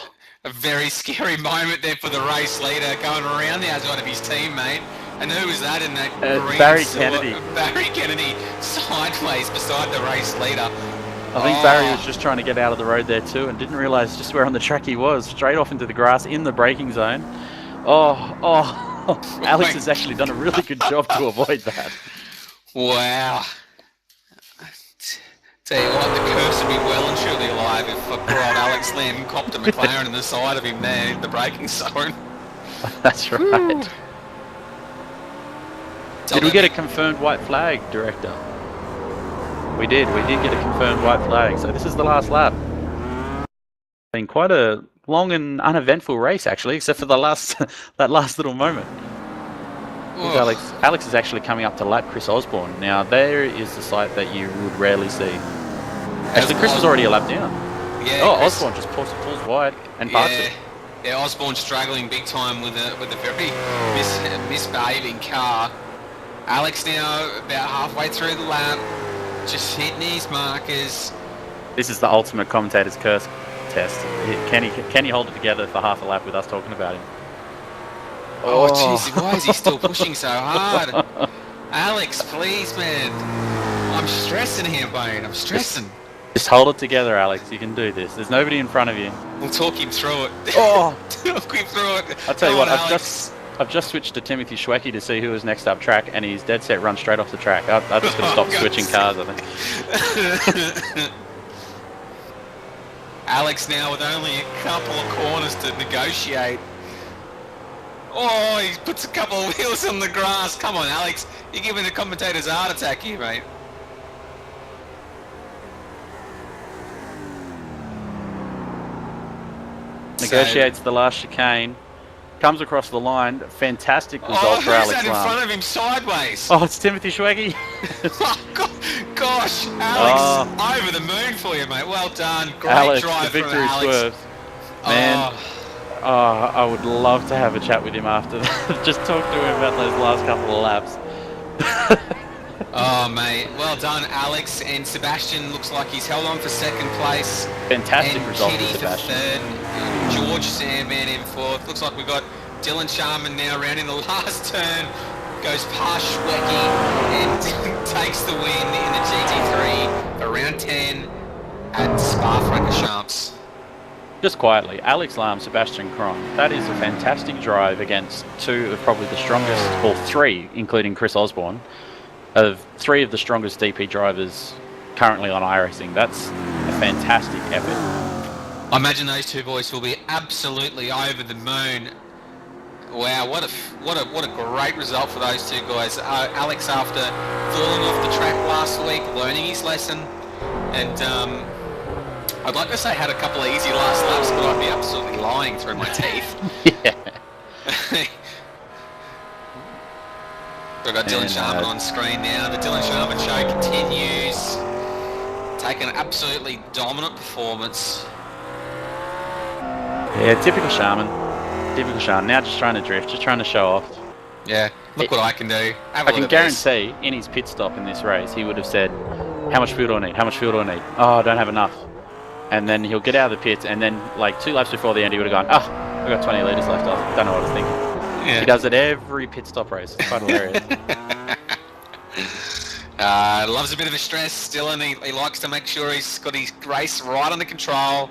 that's a very scary moment there for the race leader, going around the outside of his teammate. And who was that in that green Barry sword? Kennedy. Barry Kennedy sideways beside the race leader. I think Barry was just trying to get out of the road there too and didn't realise just where on the track he was. Straight off into the grass in the braking zone. Alex has actually done a really good job to avoid that. Wow. Tell you what, the curse would be well and truly alive if poor old Alex Lam copped a McLaren in the side of him there in the braking zone. That's right. Did we get a confirmed white flag, Director? We did get a confirmed white flag. So this is the last lap. Been quite a long and uneventful race, actually, except for the last that last little moment. Alex is actually coming up to lap Chris Osborne. Now, there is the sight that you would rarely see. Actually, Chris was already a lap down. Yeah, Osborne just pulls wide and parks it. Yeah, Osborne struggling big time with a very misbehaving car. Alex now about halfway through the lap, just hitting his markers. This is the ultimate commentator's curse test. Can he hold it together for half a lap with us talking about him? Oh, jeez, why is he still pushing so hard? Alex, please, man. I'm stressing here, Bane. I'm stressing. Just hold it together, Alex. You can do this. There's nobody in front of you. We'll talk him through it. Talk him through it. I'll tell you what, I've just switched to Timothy Schwecke to see who was next up track, and he's dead set run straight off the track. I've just got to stop switching cars, I think. Alex now with only a couple of corners to negotiate. Oh, he puts a couple of wheels on the grass. Come on, Alex. You're giving the commentators a heart attack here, mate. Negotiates the last chicane. Comes across the line. Fantastic result for Alex Lam. Who's that in front of him sideways? Oh, it's Timothy Schwecke. Gosh, Alex, over the moon for you, mate. Well done. Great drive the victory from Alex. swerves. Man, I would love to have a chat with him after that. Just talk to him about those last couple of laps. Oh, mate. Well done, Alex. And Sebastian looks like he's held on for second place. Fantastic result Kitty for Sebastian. For third. George Sandman in fourth. Looks like we've got Dylan Sharman now rounding the last turn. Goes past Schwecke and takes the win in the GT3 for round 10 at Spa-Francorchamps. Just quietly, Alex Lam, Sebastian Kron. That is a fantastic drive against two of probably the strongest, or three, including Chris Osborne, of three of the strongest DP drivers currently on iRacing. That's a fantastic effort. I imagine those two boys will be absolutely over the moon. Wow, what a great result for those two guys. Alex, after falling off the track last week, learning his lesson, and I'd like to say had a couple of easy last laps, but I'd be absolutely lying through my teeth. Yeah. We've got Dylan Sharman on screen now. The Dylan Sharman show continues. Taking an absolutely dominant performance. Yeah, typical Sharman. Typical Sharman. Now just trying to drift, just trying to show off. Yeah, look what I can do. I can guarantee in his pit stop in this race, he would have said, how much fuel do I need? How much fuel do I need? Oh, I don't have enough. And then he'll get out of the pits, and then like 2 laps before the end, he would have gone, I've got 20 litres left. I don't know what I was thinking. Yeah. He does it every pit stop race. It's quite hilarious. Loves a bit of a stress, Dylan. He likes to make sure he's got his race right under control,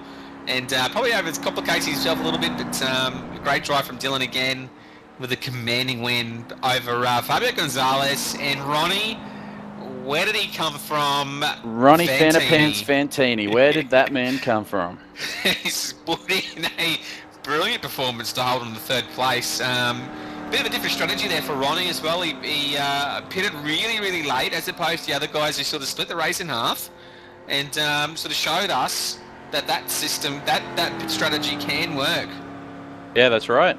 and probably complicates himself a little bit, but a great drive from Dylan again with a commanding win over Fabio Gonzalez. And Ronnie, where did he come from? Ronnie Fanapants Fantini. Where did that man come from? He's put in a brilliant performance to hold him to third place. Bit of a different strategy there for Ronnie as well. He pitted really, really late as opposed to the other guys who sort of split the race in half and sort of showed us that that system, that pit strategy can work. Yeah, that's right.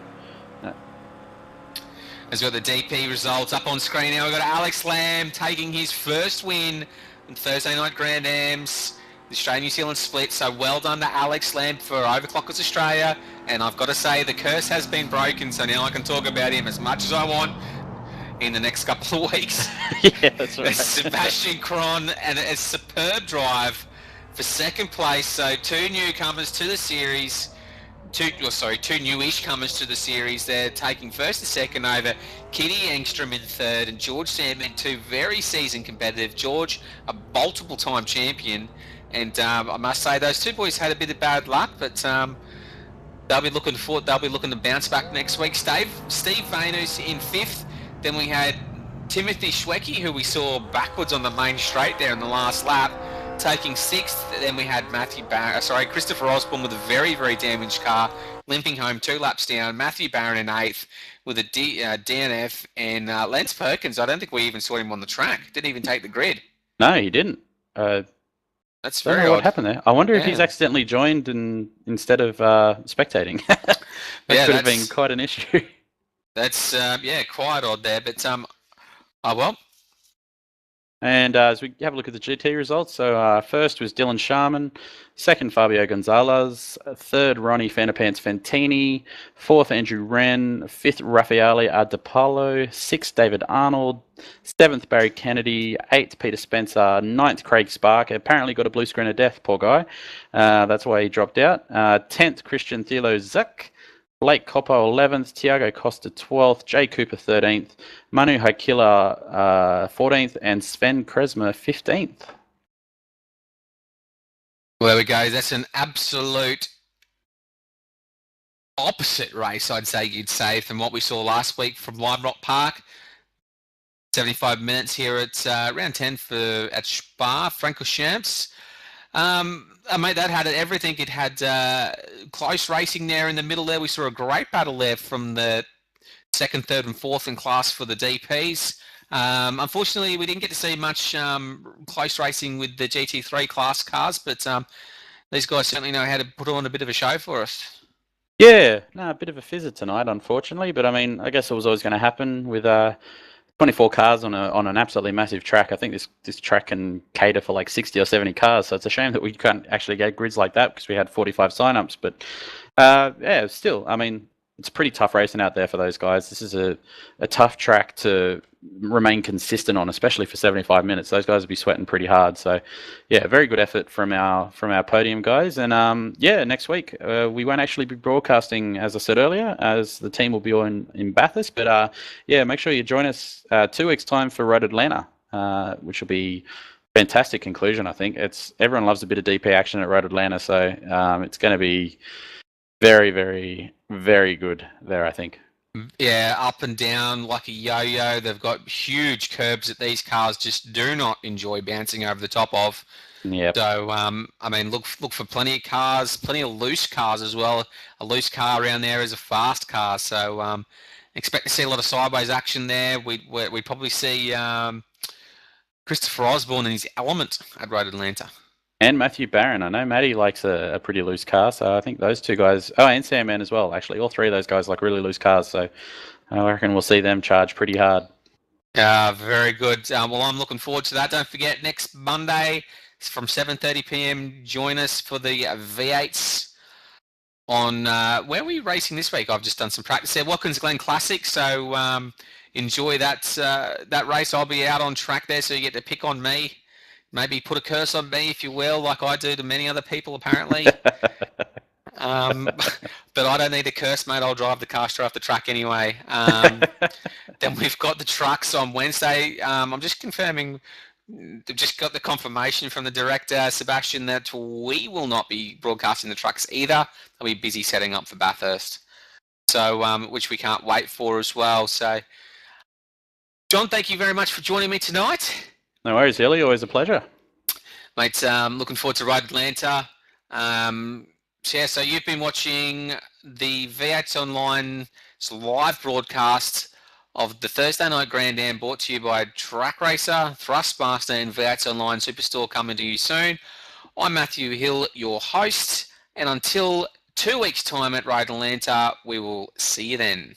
As we've got the DP results up on screen now, we've got Alex Lamb taking his first win on Thursday night Grand Ams, the Australia-New Zealand split. So well done to Alex Lamb for Overclockers Australia. And I've got to say the curse has been broken, so now I can talk about him as much as I want in the next couple of weeks. Yeah, that's right. Sebastian Cron and a superb drive for second place. So two newcomers to the series. Two newish comers to the series. They're taking first and second over Kitty Engstrom in third and George Sandman, two very seasoned competitive. George, a multiple time champion, and I must say those two boys had a bit of bad luck, but they'll be looking to bounce back next week. Steve Vainus in fifth. Then we had Timothy Schwecke, who we saw backwards on the main straight there in the last lap, taking sixth. Then we had Christopher Osborne with a very, very damaged car, limping home 2 laps down. Matthew Barron in eighth with a DNF, and Lance Perkins, I don't think we even saw him on the track. Didn't even take the grid. No, he didn't. That's very odd. What happened there? I wonder if he's accidentally joined instead of spectating. That could have been quite an issue. That's quite odd there. But oh well. And as we have a look at the GT results, so first was Dylan Sharman, second Fabio Gonzalez, third Ronnie Fanapants Fantini, fourth Andrew Wren, fifth Raffaele Adepalo, sixth David Arnold, seventh Barry Kennedy, eighth Peter Spencer, ninth Craig Spark. Apparently got a blue screen of death, poor guy. That's why he dropped out. 10th Christian Thilo Zuck. Blake Coppo 11th, Tiago Costa 12th, Jay Cooper 13th, Manu Hakila 14th, and Sven Kresmer 15th. Well, there we go. That's an absolute opposite race, I'd say, from what we saw last week from Lime Rock Park. 75 minutes here at round 10 at Spa, Francorchamps. Mate, that had everything. It had close racing there in the middle there. We saw a great battle there from the second, third and fourth in class for the DPs. Unfortunately, we didn't get to see much close racing with the GT3 class cars, but these guys certainly know how to put on a bit of a show for us. Yeah, a bit of a fizzer tonight, unfortunately, but I mean, I guess it was always going to happen with 24 cars on an absolutely massive track. I think this track can cater for like 60 or 70 cars, so it's a shame that we can't actually get grids like that because we had 45 sign-ups. But still, I mean, it's pretty tough racing out there for those guys. This is a tough track to remain consistent on, especially for 75 minutes. Those guys will be sweating pretty hard. So, yeah, very good effort from our podium guys. And next week we won't actually be broadcasting, as I said earlier, as the team will be in Bathurst. But make sure you join us 2 weeks' time for Road Atlanta, which will be fantastic conclusion. I think everyone loves a bit of DP action at Road Atlanta, so it's going to be very, very, very good there, I think. Yeah, up and down like a yo-yo. They've got huge curbs that these cars just do not enjoy bouncing over the top of. Yeah. So, I mean, look for plenty of cars, plenty of loose cars as well. A loose car around there is a fast car. So, expect to see a lot of sideways action there. We'd probably see Christopher Osborne in his element at Road Atlanta. And Matthew Barron. I know Matty likes a pretty loose car, so I think those two guys... Oh, and Sam Man as well, actually. All three of those guys like really loose cars, so I reckon we'll see them charge pretty hard. Very good. Well, I'm looking forward to that. Don't forget, next Monday from 7:30 p.m, join us for the V8s on... where are we racing this week? I've just done some practice there. Watkins Glen Classic, so enjoy that race. I'll be out on track there, so you get to pick on me. Maybe put a curse on me, if you will, like I do to many other people, apparently. But I don't need a curse, mate. I'll drive the car straight off the track anyway. Then we've got the trucks on Wednesday. I'm just confirming, just got the confirmation from the director, Sebastian, that we will not be broadcasting the trucks either. They'll be busy setting up for Bathurst. So, which we can't wait for as well. So, John, thank you very much for joining me tonight. No worries, Hilly. Always a pleasure. Mate, looking forward to Ride Atlanta. So you've been watching the V8 Online live broadcast of the Thursday Night Grand Am, brought to you by Track Racer, Thrustmaster, and V8 Online Superstore, coming to you soon. I'm Matthew Hill, your host, and until 2 weeks' time at Ride Atlanta, we will see you then.